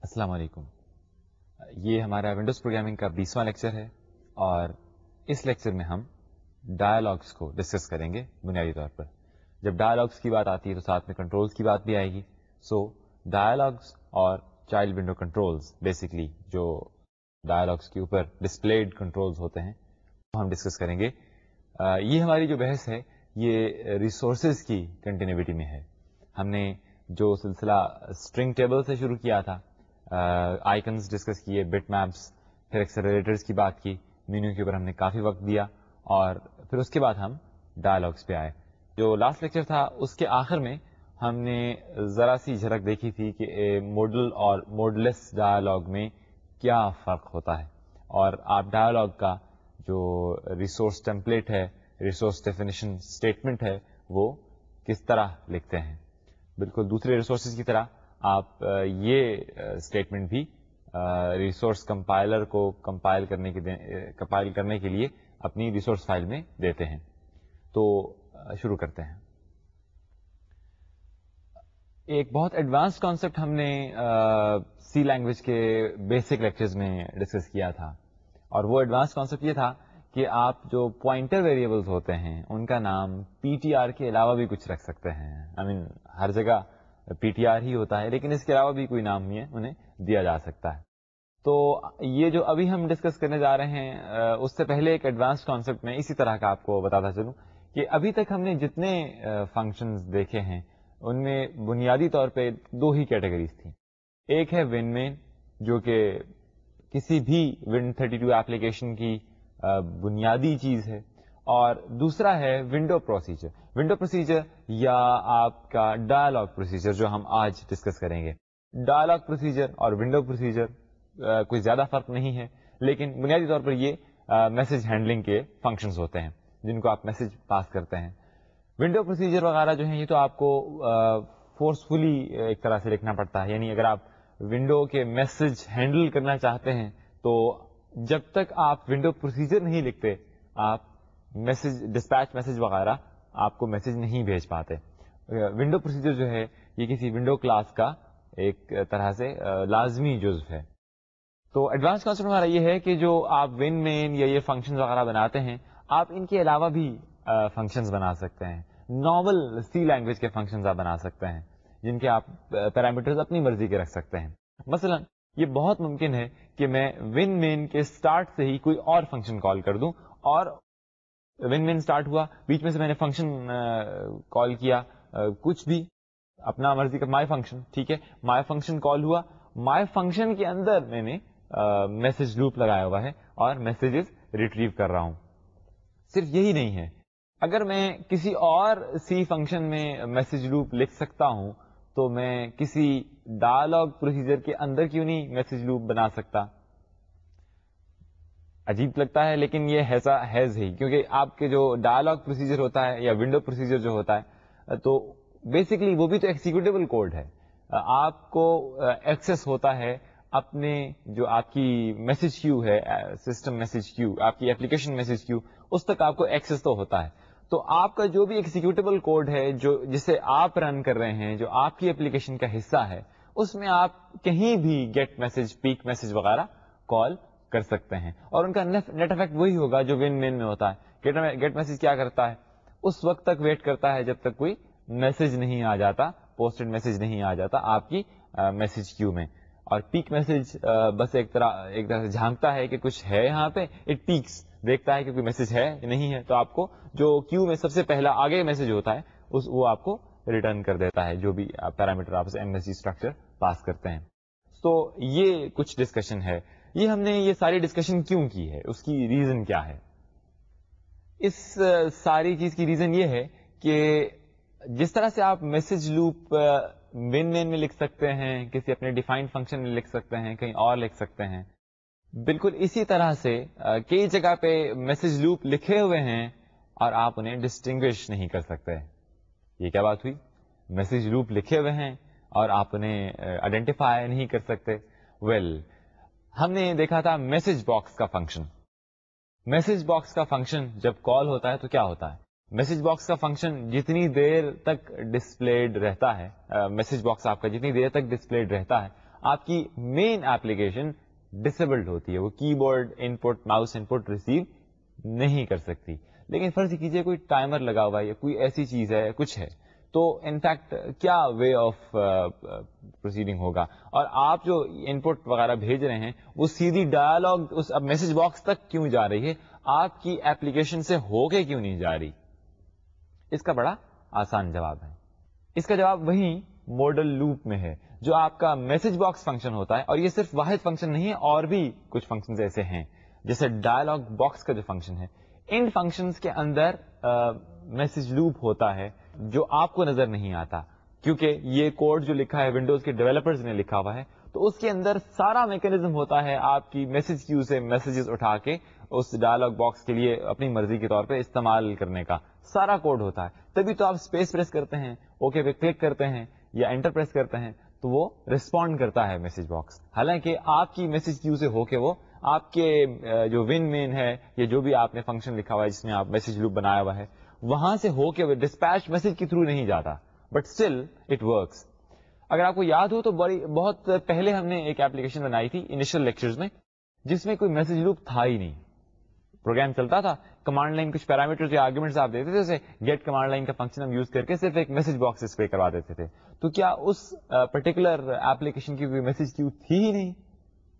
السلام علیکم. یہ ہمارا ونڈوز پروگرامنگ کا 20واں لیکچر ہے اور اس لیکچر میں ہم ڈائلاگس کو ڈسکس کریں گے. بنیادی طور پر جب ڈائلاگس کی بات آتی ہے تو ساتھ میں کنٹرولز کی بات بھی آئے گی. سو ڈائلاگس اور چائلڈ ونڈو کنٹرولز بیسکلی جو ڈائلاگس کے اوپر ڈسپلیڈ کنٹرولز ہوتے ہیں وہ ہم ڈسکس کریں گے. یہ ہماری جو بحث ہے یہ ریسورسز کی کنٹینیوٹی میں ہے. ہم نے جو سلسلہ اسٹرنگ ٹیبل سے شروع کیا تھا، آئکنز ڈسکس کیے، بٹ میپس، پھر ایکسلریٹرز کی بات کی، مینیو کے اوپر ہم نے کافی وقت دیا اور پھر اس کے بعد ہم ڈائلاگس پہ آئے. جو لاسٹ لیکچر تھا اس کے آخر میں ہم نے ذرا سی جھلک دیکھی تھی کہ موڈل اور موڈلیس ڈائلاگ میں کیا فرق ہوتا ہے اور آپ ڈائلاگ کا جو ریسورس ٹیمپلیٹ ہے، ریسورس ڈیفینیشن اسٹیٹمنٹ ہے، وہ کس طرح لکھتے ہیں. بالکل دوسرے ریسورسز کی طرح آپ یہ اسٹیٹمنٹ بھی ریسورس کمپائلر کو کمپائل کرنے کے لیے اپنی ریسورس فائل میں دیتے ہیں. تو شروع کرتے ہیں. ایک بہت ایڈوانس کانسیپٹ ہم نے سی لینگویج کے بیسک لیکچرز میں ڈسکس کیا تھا اور وہ ایڈوانس کانسیپٹ یہ تھا کہ آپ جو پوائنٹر ویریبلز ہوتے ہیں ان کا نام پی ٹی آر کے علاوہ بھی کچھ رکھ سکتے ہیں. ہر جگہ پی ٹی آر ہی ہوتا ہے لیکن اس کے علاوہ بھی کوئی نام یہ انہیں دیا جا سکتا ہے. تو یہ جو ابھی ہم ڈسکس کرنے جا رہے ہیں اس سے پہلے ایک ایڈوانس کانسیپٹ میں اسی طرح کا آپ کو بتاتا چلوں کہ ابھی تک ہم نے جتنے فنکشنز دیکھے ہیں ان میں بنیادی طور پہ دو ہی کیٹیگریز تھیں. ایک ہے ون مین جو کہ کسی بھی Win32 ایپلیکیشن کی بنیادی چیز ہے، اور دوسرا ہے ونڈو پروسیجر. ونڈو پروسیجر یا آپ کا ڈائلاگ پروسیجر جو ہم آج ڈسکس کریں گے. ڈائلاگ پروسیجر اور ونڈو پروسیجر کوئی زیادہ فرق نہیں ہے لیکن بنیادی طور پر یہ میسج ہینڈلنگ کے فنکشنز ہوتے ہیں جن کو آپ میسج پاس کرتے ہیں. ونڈو پروسیجر وغیرہ جو ہیں یہ تو آپ کو فورسفلی ایک طرح سے لکھنا پڑتا ہے. یعنی اگر آپ ونڈو کے میسج ہینڈل کرنا چاہتے ہیں تو جب تک آپ ونڈو پروسیجر نہیں لکھتے آپ میسج ڈسپیچ میسج وغیرہ آپ کو میسج نہیں بھیج پاتے. ونڈو پروسیجر جو ہے یہ کسی ونڈو کلاس کا ایک طرح سے لازمی جزو ہے. تو ایڈوانس کانسیپٹ ہمارا یہ ہے کہ جو آپ ون مین یا یہ فنکشن وغیرہ بناتے ہیں آپ ان کے علاوہ بھی فنکشنز بنا سکتے ہیں. ناول سی لینگویج کے فنکشنز آپ بنا سکتے ہیں جن کے آپ پیرامیٹرز اپنی مرضی کے رکھ سکتے ہیں. مثلا یہ بہت ممکن ہے کہ میں ون مین کے سٹارٹ سے ہی کوئی اور فنکشن کال کر دوں اور ون مین سٹارٹ ہوا، بیچ میں سے میں نے فنکشن کال کیا کچھ بھی اپنا مرضی کا مائی فنکشن، ٹھیک ہے، مائی فنکشن کال ہوا، مائی فنکشن کے اندر میں نے میسج لوپ لگایا ہوا ہے اور میسیجز ریٹریو کر رہا ہوں. صرف یہی نہیں ہے، اگر میں کسی اور سی فنکشن میں میسج لوپ لکھ سکتا ہوں تو میں کسی ڈائلاگ پروسیجر کے اندر کیوں نہیں میسج لوپ بنا سکتا. عجیب لگتا ہے لیکن یہ ہیز ہی، کیونکہ آپ کے جو ڈائلاگ پروسیجر ہوتا ہے یا ونڈو پروسیجر جو ہوتا ہے تو بیسکلی وہ بھی تو ایکسیکیوٹیبل کوڈ ہے. آپ کو ایکسس ہوتا ہے اپنے جو آپ کی میسج کیو ہے، سسٹم میسج کیو، آپ کی اپلیکیشن میسج کیو، اس تک آپ کو ایکسس تو ہوتا ہے. تو آپ کا جو بھی ایکسیکیوٹیبل کوڈ ہے جو جسے آپ رن کر رہے ہیں، جو آپ کی اپلیکیشن کا حصہ ہے، اس میں آپ کہیں بھی گیٹ میسج، پیک میسج وغیرہ کال کر سکتے ہیں اور ان کا نیٹ افیکٹ وہی ہوگا جو ون مین میں ہوتا ہے. گیٹ میسج کیا کرتا ہے؟ اس وقت تک ویٹ کرتا ہے جب تک کوئی میسج نہیں آ جاتا، پوسٹڈ میسج نہیں آ جاتا آپ کی میسج کیو میں. اور پیک میسج بس ایک طرح سے جھانکتا ہے کہ کچھ ہے یہاں پہ، اٹ پیکس، دیکھتا ہے کہ کوئی میسج ہے نہیں ہے تو آپ کو جو کیو میں سب سے پہلا آگے میسج ہوتا ہے وہ آپ کو ریٹرن کر دیتا ہے جو بھی پیرامیٹر آپ سے M S G structure pass کرتے ہیں. تو یہ کچھ ڈسکشن ہے. یہ ہم نے یہ ساری ڈسکشن کیوں کی ہے، اس کی ریزن کیا ہے؟ اس ساری چیز کی ریزن یہ ہے کہ جس طرح سے آپ میسج لوپ ون مین میں لکھ سکتے ہیں، کسی اپنے ڈیفائنڈ فنکشن میں لکھ سکتے ہیں، کہیں اور لکھ سکتے ہیں، بالکل اسی طرح سے کئی جگہ پہ میسج لوپ لکھے ہوئے ہیں اور آپ انہیں ڈسٹنگوش نہیں کر سکتے. یہ کیا بات ہوئی؟ میسج لوپ لکھے ہوئے ہیں اور آپ انہیں آئیڈینٹیفائی نہیں کر سکتے. ہم نے دیکھا تھا میسج باکس کا فنکشن. میسج باکس کا فنکشن جب کال ہوتا ہے تو کیا ہوتا ہے؟ میسج باکس کا فنکشن جتنی دیر تک ڈسپلیڈ رہتا ہے، میسج باکس آپ کا جتنی دیر تک ڈسپلیڈ رہتا ہے آپ کی مین ایپلیکیشن ڈسیبلڈ ہوتی ہے, وہ کی بورڈ ان پٹ, ماؤس ان پٹ ریسیو نہیں کر سکتی. لیکن فرض کیجئے کوئی ٹائمر لگا ہوا ہے یا کوئی ایسی چیز ہے, کچھ ہے, تو انفیکٹ کیا وے آف پروسیڈنگ ہوگا, اور آپ جو ان پٹ وغیرہ بھیج رہے ہیں وہ سیدھی ڈائلاگ اس میسج باکس تک کیوں جا رہی ہے, آپ کی ایپلیکیشن سے ہو کے کیوں نہیں جا رہی؟ اس کا بڑا آسان جواب ہے. اس کا جواب وہیں ماڈل لوپ میں ہے جو آپ کا میسج باکس فنکشن ہوتا ہے. اور یہ صرف واحد فنکشن نہیں ہے, اور بھی کچھ فنکشن ایسے ہیں جیسے ڈائلاگ باکس کا جو فنکشن ہے. ان فنکشنز کے اندر میسج لوپ ہوتا ہے جو آپ کو نظر نہیں آتا, کیونکہ یہ کوڈ جو لکھا ہے ونڈوز کے ڈیولپرز نے لکھا ہوا ہے, تو اس کے اندر سارا میکینزم ہوتا ہے آپ کی میسج کیو سے میسجز اٹھا کے اس ڈائلاگ باکس کے لیے اپنی مرضی کے طور پہ استعمال کرنے کا سارا کوڈ ہوتا ہے. تبھی تو آپ اسپیس پریس کرتے ہیں, اوکے پہ کلک کرتے ہیں یا انٹر پریس کرتے ہیں تو وہ ریسپونڈ کرتا ہے میسج باکس. حالانکہ آپ کی میسج کیو سے ہو کے وہ آپ کے جو ون مین ہے یا جو بھی آپ نے فنکشن لکھا ہوا ہے جس میں آپ میسج لوپ بنایا ہوا ہے, وہاں سے ہو کے وہ ڈسپیچ میسج کے تھرو نہیں جاتا, بٹ اسٹل اٹ ورکس. اگر آپ کو یاد ہو تو بہت پہلے ہم نے ایک ایپلیکیشن بنائی تھی انیشل لیکچرز میں, جس میں کوئی میسج لوپ تھا ہی نہیں. پروگرام چلتا تھا, کمانڈ لائن کچھ پیرامیٹرز یا آرگومنٹس آپ دیتے تھے, اسے گیٹ کمانڈ لائن کا فنکشن ہم یوز کر کے صرف ایک میسج باکس ڈسپلے کروا دیتے تھے. تو کیا اس پرٹیکولر ایپلیکیشن کی کوئی میسج کیو تھی ہی نہیں؟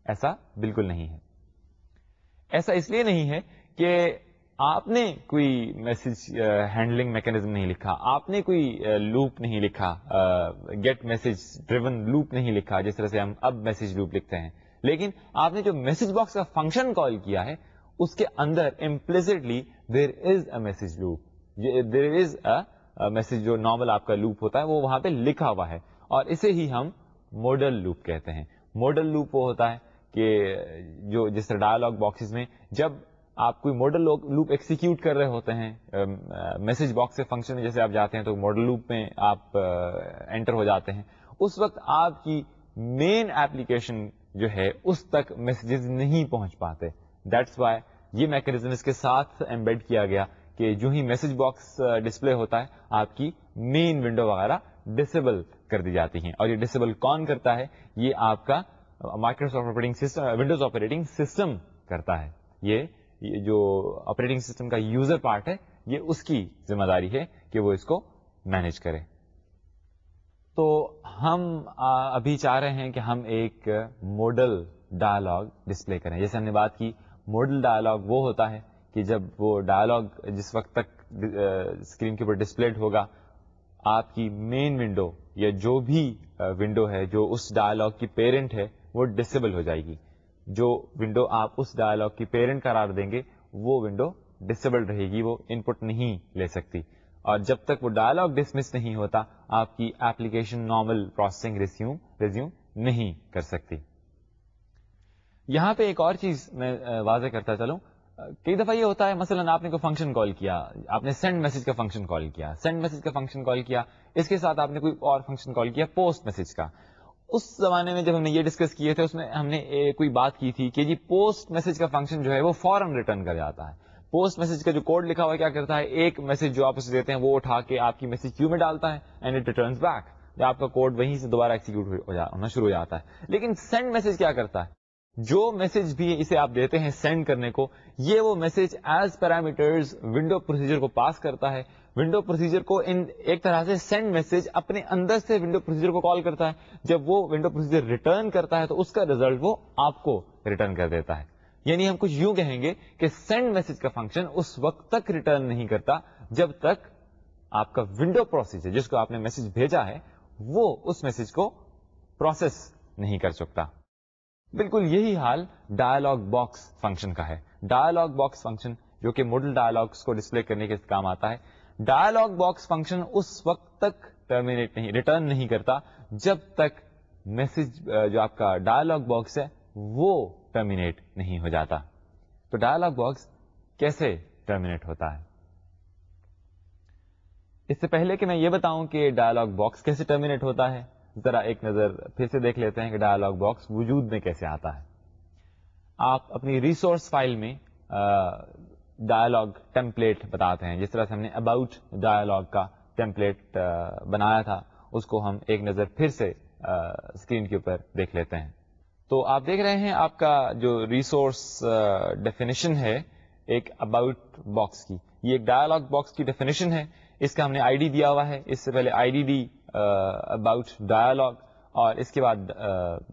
ایسا بالکل نہیں ہے. ایسا اس لیے نہیں ہے کہ آپ نے کوئی میسج ہینڈلنگ میکینزم نہیں لکھا, آپ نے کوئی لوپ نہیں لکھا, گیٹ میسج ڈریون لوپ نہیں لکھا جس طرح سے ہم اب میسج لوپ لکھتے ہیں, لیکن آپ نے جو میسج باکس کا فنکشن کال کیا ہے اس کے اندر implicitly there is a message loop, there is a message جو نارمل آپ کا لوپ ہوتا ہے وہ وہاں پہ لکھا ہوا ہے, اور اسے ہی ہم ماڈل لوپ کہتے ہیں. ماڈل لوپ وہ ہوتا ہے کہ جو جس طرح ڈائلاگ باکسز میں جب آپ کوئی ماڈل لوپ ایکسیکیوٹ کر رہے ہوتے ہیں میسج باکس سے فنکشن میں جیسے آپ جاتے ہیں تو ماڈل لوپ میں آپ انٹر ہو جاتے ہیں, اس وقت آپ کی مین ایپلیکیشن جو ہے اس تک میسجز نہیں پہنچ پاتے. دیٹس وائی یہ میکینزم اس کے ساتھ ایمبیڈ کیا گیا کہ جو ہی میسج باکس ڈسپلے ہوتا ہے آپ کی مین ونڈو وغیرہ ڈسیبل کر دی جاتی ہیں. اور یہ ڈسیبل کون کرتا ہے؟ یہ آپ کا Microsoft operating system, Windows operating system کرتا ہے. یہ جو آپریٹنگ سسٹم کا یوزر پارٹ ہے یہ اس کی ذمہ داری ہے کہ وہ اس کو مینج کرے. تو ہم ابھی چاہ رہے ہیں کہ ہم ایک ماڈل ڈائلاگ ڈسپلے کریں. جیسے ہم نے بات کی, ماڈل ڈائلاگ وہ ہوتا ہے کہ جب وہ ڈائلاگ جس وقت تک اسکرین کے اوپر ڈسپلیڈ ہوگا آپ کی مین ونڈو یا جو بھی ونڈو ہے جو اس ڈائلاگ کی پیرنٹ ہے وہ ڈسیبل ہو جائے گی. جو ونڈو آپ اس ڈائلاگ کی پیرنٹ قرار دیں گے وہ ونڈو ڈسیبل رہے گی, وہ ان پٹ نہیں لے سکتی. اور جب تک وہ ڈائلاگ ڈسمس نہیں ہوتا آپ کی ایپلیکیشن نارمل پروسیسنگ ریزیوم نہیں کر سکتی. یہاں پہ ایک اور چیز میں واضح کرتا چلوں, کئی دفعہ یہ ہوتا ہے مثلا آپ نے کوئی فنکشن کال کیا, آپ نے سینڈ میسج کا فنکشن کال کیا, سینڈ میسج کا فنکشن کال کیا, اس کے ساتھ آپ نے کوئی اور فنکشن کال کیا پوسٹ میسج کا. اس زمانے میں جب ہم نے یہ ڈسکس کیے تھے اس میں ہم نے کوئی بات کی تھی کہ جی پوسٹ میسج کا فنکشن جو ہے وہ فوراً ریٹرن کر جاتا ہے. پوسٹ میسج کا جو کوڈ لکھا ہوا کیا کرتا ہے, ایک میسج جو آپ اسے دیتے ہیں وہ اٹھا کے آپ کی میسج کیو میں ڈالتا ہے اینڈ اٹ ریٹرنز بیک, آپ کا کوڈ وہیں سے دوبارہ ایکسیکیوٹ ہونا شروع ہو جاتا ہے. لیکن سینڈ میسج کیا کرتا ہے, جو میسج بھی اسے آپ دیتے ہیں سینڈ کرنے کو, یہ وہ message as parameters window procedure کو پاس کرتا ہے. ونڈو پروسیجر کو ایک طرح سے سینڈ میسج اپنے اندر سے ونڈو پروسیجر کو کال کرتا ہے. جب وہ ونڈو پروسیجر ریٹرن کرتا ہے تو اس کا ریزلٹ وہ آپ کو ریٹرن کر دیتا ہے. یعنی ہم کچھ یوں کہیں گے کہ سینڈ میسج کا فنکشن اس وقت تک ریٹرن نہیں کرتا جب تک آپ کا ونڈو پروسیجر جس کو آپ نے میسج بھیجا ہے وہ اس میسج کو پروسیس نہیں کر سکتا. بالکل یہی حال ڈائلاگ باکس فنکشن کا ہے. ڈائلاگ باکس فنکشن جو کہ ماڈل ڈائلاگس کو ڈسپلے کرنے کے کام آتا ہے, ڈائلاگ باکس فنکشن اس وقت تک ریٹرن نہیں کرتا جب تک میسج جو آپ کا ڈائلاگ باکس ہے وہ ٹرمینیٹ نہیں ہو جاتا. تو ڈائلاگ باکس کیسے ٹرمینیٹ ہوتا ہے؟ اس سے پہلے کہ میں یہ بتاؤں کہ ڈائلاگ باکس کیسے ٹرمینیٹ ہوتا ہے, ذرا ایک نظر پھر سے دیکھ لیتے ہیں کہ ڈائلاگ باکس وجود میں کیسے آتا ہے. آپ اپنی ریسورس فائل میں ڈائلاگ ٹیمپلیٹ بتاتے ہیں, جس طرح سے ہم نے اباؤٹ ڈائلاگ کا ٹیمپلیٹ بنایا تھا اس کو ہم ایک نظر پھر سے اسکرین کے اوپر دیکھ لیتے ہیں. تو آپ دیکھ رہے ہیں آپ کا جو ریسورس ڈیفینیشن ہے ایک اباؤٹ باکس کی, یہ ایک ڈائلاگ باکس کی ڈیفینیشن ہے. اس کا ہم نے آئی ڈی دیا ہوا ہے, اس سے پہلے I D the about dialogue, اور اس کے بعد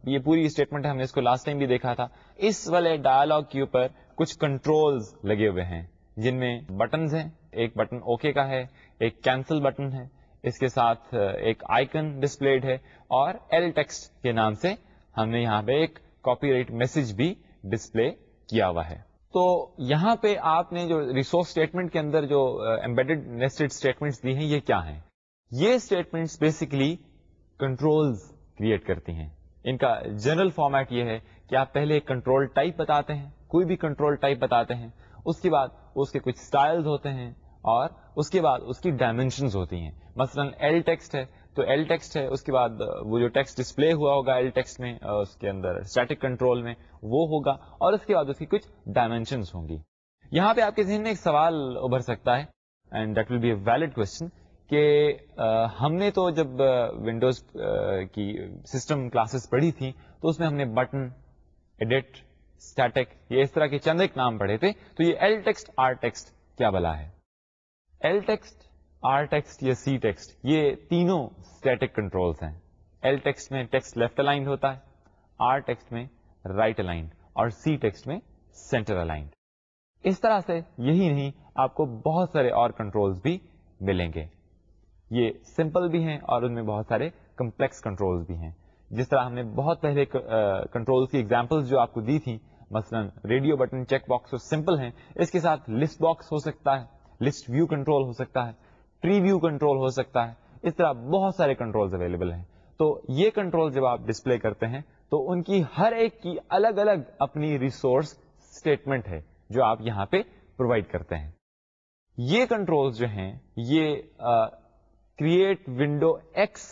یہ پوری اسٹیٹمنٹ ہے, ہم نے اس کو لاسٹ ٹائم بھی دیکھا تھا. اس والے ڈائلاگ کے اوپر کچھ کنٹرولز لگے ہوئے ہیں جن میں بٹنز ہیں, ایک بٹن اوکے کا ہے, ایک کینسل بٹن ہے, اس کے ساتھ ایک آئکن ڈسپلیڈ ہے, اور ایل ٹیکسٹ کے نام سے ہم نے یہاں پہ ایک کاپی رائٹ میسج بھی ڈسپلے کیا ہوا ہے. تو یہاں پہ آپ نے جو ریسورس اسٹیٹمنٹ کے اندر جو ایمبیڈڈ نیسٹڈ اسٹیٹمنٹس دی ہیں, یہ کیا ہیں؟ یہ اسٹیٹمنٹس بیسیکلی کنٹرولز کریٹ کرتی ہیں. ان کا جنرل فارمیٹ یہ ہے کہ آپ پہلے ایک کنٹرول ٹائپ بتاتے ہیں, کوئی بھی کنٹرول ٹائپ بتاتے ہیں, اس کے بعد اس کے کچھ سٹائلز ہوتے ہیں, اور اس کے بعد اس کی ڈائمینشنز ہوتی ہیں. مثلا ایل ٹیکسٹ ہے تو ایل ٹیکسٹ ہے, اس کے بعد وہ جو ٹیکسٹ ڈسپلے ہوا ہوگا ایل ٹیکسٹ میں, اس کے اندر اسٹیٹک کنٹرول میں وہ ہوگا, اور اس کے بعد اس کی کچھ ڈائمینشنز ہوں گی. یہاں پہ آپ کے ذہن میں ایک سوال ابھر سکتا ہے, and that will be a valid question, کہ ہم نے تو جب ونڈوز کی سسٹم کلاسز پڑھی تھیں تو اس میں ہم نے بٹن, ایڈٹ, اسٹیٹک, یہ اس طرح کے چند ایک نام پڑھے تھے. تو یہ ایل ٹیکسٹ آر ٹیکسٹ کیا بلا ہے؟ ایل ٹیکسٹ, آر ٹیکسٹ یا سی ٹیکسٹ, یہ تینوں اسٹیٹک کنٹرولز ہیں. ایل ٹیکسٹ میں ٹیکسٹ لیفٹ الائنڈ ہوتا ہے, آر ٹیکسٹ میں رائٹ الائنڈ, اور سی ٹیکسٹ میں سینٹر الائنڈ. اس طرح سے یہی نہیں, آپ کو بہت سارے اور کنٹرولز بھی ملیں گے. یہ سمپل بھی ہیں اور ان میں بہت سارے کمپلیکس کنٹرولز بھی ہیں. جس طرح ہم نے بہت پہلے کنٹرولز کی ایگزامپلز جو آپ کو دی تھیں, مثلا ریڈیو بٹن, چیک باکس, جو سمپل ہیں, اس کے ساتھ لسٹ باکس ہو سکتا ہے, لسٹ ویو کنٹرول ہو سکتا ہے, ٹری ویو کنٹرول ہو سکتا ہے. اس طرح بہت سارے کنٹرولز اویلیبل ہیں. تو یہ کنٹرول جب آپ ڈسپلے کرتے ہیں تو ان کی ہر ایک کی الگ الگ اپنی ریسورس اسٹیٹمنٹ ہے جو آپ یہاں پہ پرووائڈ کرتے ہیں. یہ کنٹرولز جو ہیں, یہ کریٹ ونڈو ایکس,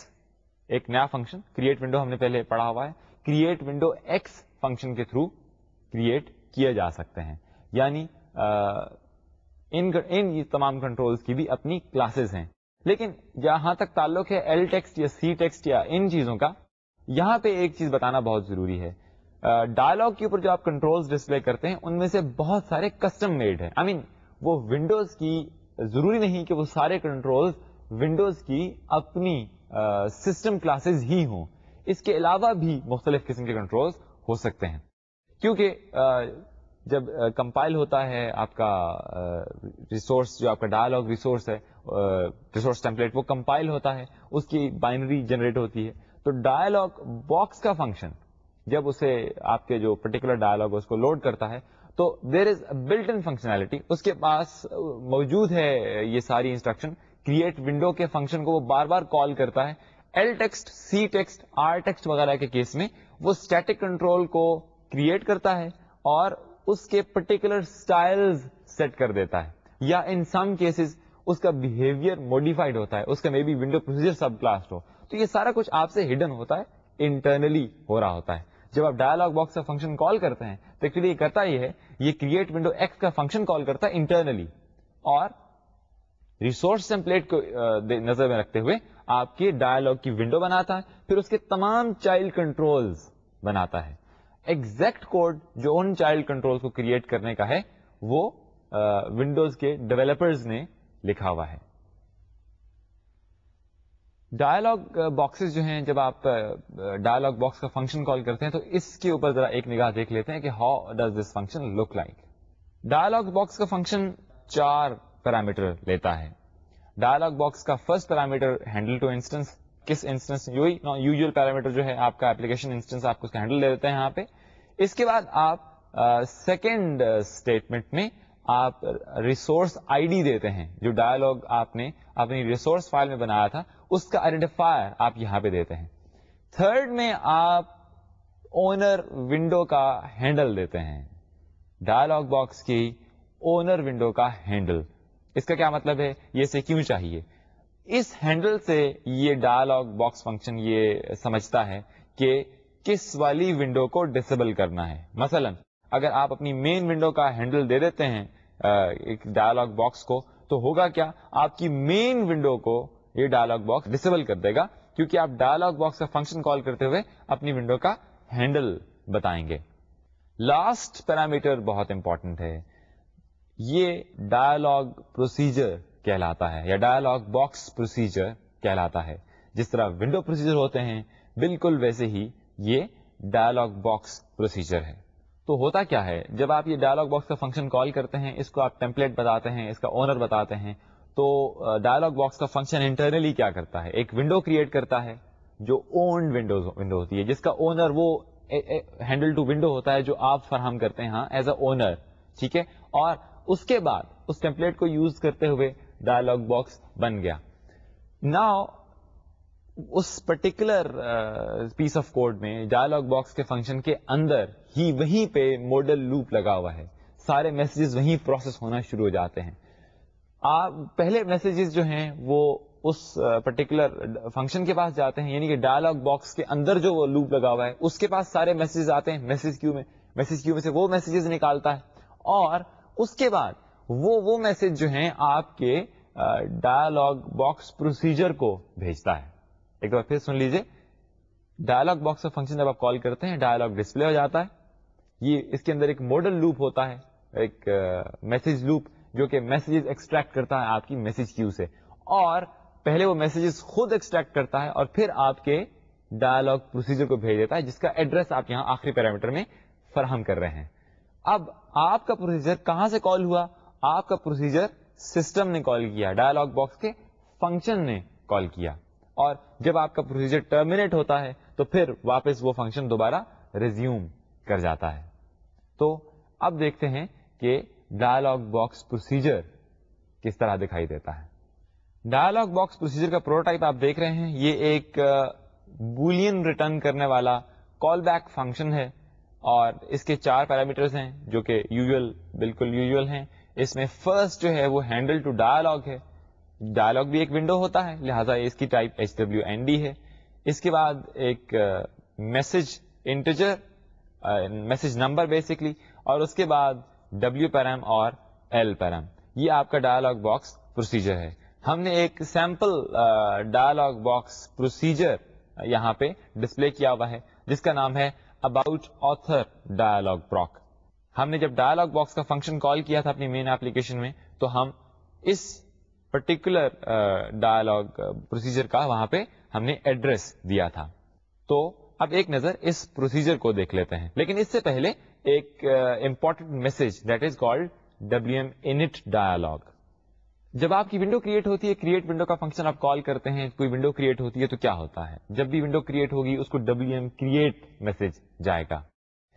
ایک نیا فنکشن کریٹ ونڈو ہم نے پہلے پڑھا ہوا ہے, کریٹ ونڈو ایکس فنکشن کے تھرو کریٹ کیے جا سکتے ہیں. یعنی ان تمام کنٹرولز کی بھی اپنی کلاسز ہیں. لیکن جہاں تک تعلق ہے ایل ٹیکسٹ یا سی ٹیکسٹ یا ان چیزوں کا, یہاں پہ ایک چیز بتانا بہت ضروری ہے. ڈائلاگ کے اوپر جو آپ کنٹرولز ڈسپلے کرتے ہیں ان میں سے بہت سارے کسٹم میڈ ہیں. آئی مین وہ ونڈوز کی, ضروری نہیں کہ وہ سارے کنٹرولز ونڈوز کی اپنی سسٹم کلاسز ہی ہوں, اس کے علاوہ بھی مختلف قسم کے کنٹرولز ہو سکتے ہیں. کیونکہ جب کمپائل ہوتا ہے آپ کا ریسورس, جو آپ کا ڈائلاگ ریسورس ہے, ریسورس ٹیمپلیٹ, وہ کمپائل ہوتا ہے, اس کی بائنری جنریٹ ہوتی ہے. تو ڈائلاگ باکس کا فنکشن جب اسے آپ کے جو پرٹیکولر ڈائلاگ اس کو لوڈ کرتا ہے تو دیر از بلٹ ان فنکشنالٹی, اس کے پاس موجود ہے یہ ساری انسٹرکشن. کریٹ ونڈو کے فنکشن کو وہ بار بار کال کرتا ہے. L text, C text, R text وغیرہ کے کیس میں وہ اسٹیٹک کنٹرول کو کریٹ کرتا ہے اور اس کے پرٹیکولر سٹائلز سیٹ کر دیتا ہے, یا ان سم کیسز اس کا بہیویئر موڈیفائڈ ہوتا ہے, اس کا maybe window procedure subclass ہو. تو یہ سارا کچھ آپ سے ہڈن ہوتا ہے, انٹرنلی ہو رہا ہوتا ہے. جب آپ ڈائلاگ باکس کا فنکشن کال کرتے ہیں تو ایکچولی یہ کرتا یہ ہے, یہ کریٹ ونڈو ایکس کا فنکشن کال کرتا ہے انٹرنلی, اور ریسورس ٹیمپلیٹ کو نظر میں رکھتے ہوئے آپ کے ڈائلاگ کی ونڈو بناتا ہے, پھر اس کے تمام چائلڈ کنٹرولز بناتا ہے. ایگزیکٹ کوڈ جو ان چائلڈ کنٹرول کو کریٹ کرنے کا ہے وہ ونڈوز کے ڈیولپرز نے لکھا ہوا ہے. ڈائلاگ باکسز جو ہیں, جب آپ ڈائلاگ باکس کا فنکشن کال کرتے ہیں تو اس کے اوپر ذرا ایک نگاہ دیکھ لیتے ہیں کہ how does this function look like. Dialog box کا فنکشن 4 پیرامیٹر لیتا ہے. ڈائلاگ باکس کا first parameter handle to instance, کس انسٹنس, یوزول پیرامیٹر جو ہے آپ کا ایپلیکیشن انسٹنس, آپ کو اس کا ہینڈل لے لیتے ہیں یہاں پہ. اس کے بعد آپ سیکنڈ اسٹیٹمنٹ میں آپ ریسورس آئی ڈی دیتے ہیں, جو ڈائلاگ آپ نے اپنی ریسورس فائل میں بنایا تھا اس کا آئیڈینٹیفائر آپ یہاں پہ دیتے ہیں. تھرڈ میں آپ اونر ونڈو کا ہینڈل دیتے ہیں, ڈائلاگ باکس کی اونر ونڈو کا ہینڈل. اس کا کیا مطلب ہے, یہ اسے کیوں چاہیے؟ اس ہینڈل سے یہ ڈائلاگ باکس فنکشن یہ سمجھتا ہے کہ کس والی ونڈو کو ڈسیبل کرنا ہے. مثلا اگر آپ اپنی مین ونڈو کا ہینڈل دے دیتے ہیں ایک ڈائلاگ باکس کو, تو ہوگا کیا, آپ کی مین ونڈو کو یہ ڈائلاگ باکس ڈسیبل کر دے گا, کیونکہ آپ ڈائلاگ باکس کا فنکشن کال کرتے ہوئے اپنی ونڈو کا ہینڈل بتائیں گے. لاسٹ پیرامیٹر بہت امپورٹنٹ ہے, یہ ڈائلاگ پروسیجر کہلاتا ہے یا ڈائلاگ باکس پروسیجر کہلاتا ہے. جس طرح ونڈو پروسیجر ہوتے ہیں بالکل ویسے ہی یہ ڈائلاگ باکس پروسیجر ہے. تو ہوتا کیا ہے, جب آپ یہ ڈائلاگ باکس کا فنکشن کال کرتے ہیں, اس کو آپ ٹیمپلیٹ بتاتے ہیں, اس کا اونر بتاتے ہیں, تو ڈائلاگ باکس کا فنکشن انٹرنلی کیا کرتا ہے, ایک ونڈو کریٹ کرتا ہے جو اونڈ ونڈو ہوتی ہے, جس کا اونر وہ ہینڈل ٹو ونڈو ہوتا ہے جو آپ فراہم کرتے ہیں ہاں ایز اے اونر, ٹھیک ہے. اور اس کے بعد اس ٹیمپلیٹ کو یوز کرتے ہوئے ڈائلاگ باکس بن گیا. ناؤ اس پرٹیکولر پیس آف کوڈ میں ڈائلاگ باکس کے فنکشن کے اندر ہی وہیں پہ ماڈل لوپ لگا ہوا ہے, سارے میسیجز وہیں پروسیس ہونا شروع ہو جاتے ہیں. آپ پہلے میسیجز جو ہیں وہ اس پرٹیکولر فنکشن کے پاس جاتے ہیں, یعنی کہ ڈائلاگ باکس کے اندر جو وہ لوپ لگا ہوا ہے اس کے پاس سارے میسیجز آتے ہیں میسیج کیو میں سے وہ میسیجز نکالتا ہے, اور اس کے بعد وہ میسج جو ہیں آپ کے ڈائلاگ باکس پروسیجر کو بھیجتا ہے. ایک بار پھر سن لیجئے, ڈائلاگ باکس کا فنکشن جب آپ کال کرتے ہیں ڈائلاگ ڈسپلے ہو جاتا ہے, یہ اس کے اندر ایک ماڈل لوپ ہوتا ہے, ایک میسج لوپ جو کہ میسیجز ایکسٹریکٹ کرتا ہے آپ کی میسج کیو سے, اور پہلے وہ میسیجز خود ایکسٹریکٹ کرتا ہے اور پھر آپ کے ڈائلاگ پروسیجر کو بھیج دیتا ہے, جس کا ایڈریس آپ یہاں آخری پیرامیٹر میں فراہم کر رہے ہیں. اب آپ کا پروسیجر کہاں سے کال ہوا, آپ کا پروسیجر سسٹم نے کال کیا, ڈائلاگ باکس کے فنکشن نے کال کیا, اور جب آپ کا پروسیجر ٹرمینیٹ ہوتا ہے تو پھر واپس وہ فنکشن دوبارہ ریزیوم کر جاتا ہے. تو اب دیکھتے ہیں کہ ڈائلاگ باکس پروسیجر کس طرح دکھائی دیتا ہے. ڈائلاگ باکس پروسیجر کا پروٹوٹائپ آپ دیکھ رہے ہیں, یہ ایک بولین ریٹرن کرنے والا کال بیک فنکشن ہے, اور اس کے 4 پیرامیٹرز ہیں جو کہ بالکل یوزول ہیں. اس میں فرسٹ جو ہے وہ ہینڈل ٹو ڈائلاگ ہے, ڈائلاگ بھی ایک ونڈو ہوتا ہے لہٰذا اس کی ٹائپ HWND ہے. اس کے بعد ایک message integer, message number basically, اور اس کے بعد W پیرام اور L پیرام. یہ آپ کا ڈائلاگ باکس پروسیجر ہے. ہم نے ایک سیمپل ڈائلاگ باکس پروسیجر یہاں پہ ڈسپلے کیا ہوا ہے جس کا نام ہے اباؤٹ آتھر ڈائلاگ پروک. ہم نے جب ڈائلاگ باکس کا فنکشن کال کیا تھا اپنی مین ایپلیکیشن میں تو ہم اس پرٹیکولر ڈائلاگ پروسیجر کا وہاں پہ ہم نے ایڈریس دیا تھا. تو اب ایک نظر اس پروسیجر کو دیکھ لیتے ہیں, لیکن اس سے پہلے ایک important message that is called WM init dialogue. جب آپ کی ونڈو کریٹ ہوتی ہے, کریٹ ونڈو کا فنکشن آپ کال کرتے ہیں, کوئی ونڈو کریٹ ہوتی ہے تو کیا ہوتا ہے, جب بھی ونڈو کریٹ ہوگی اس کو WM کریٹ میسج جائے گا.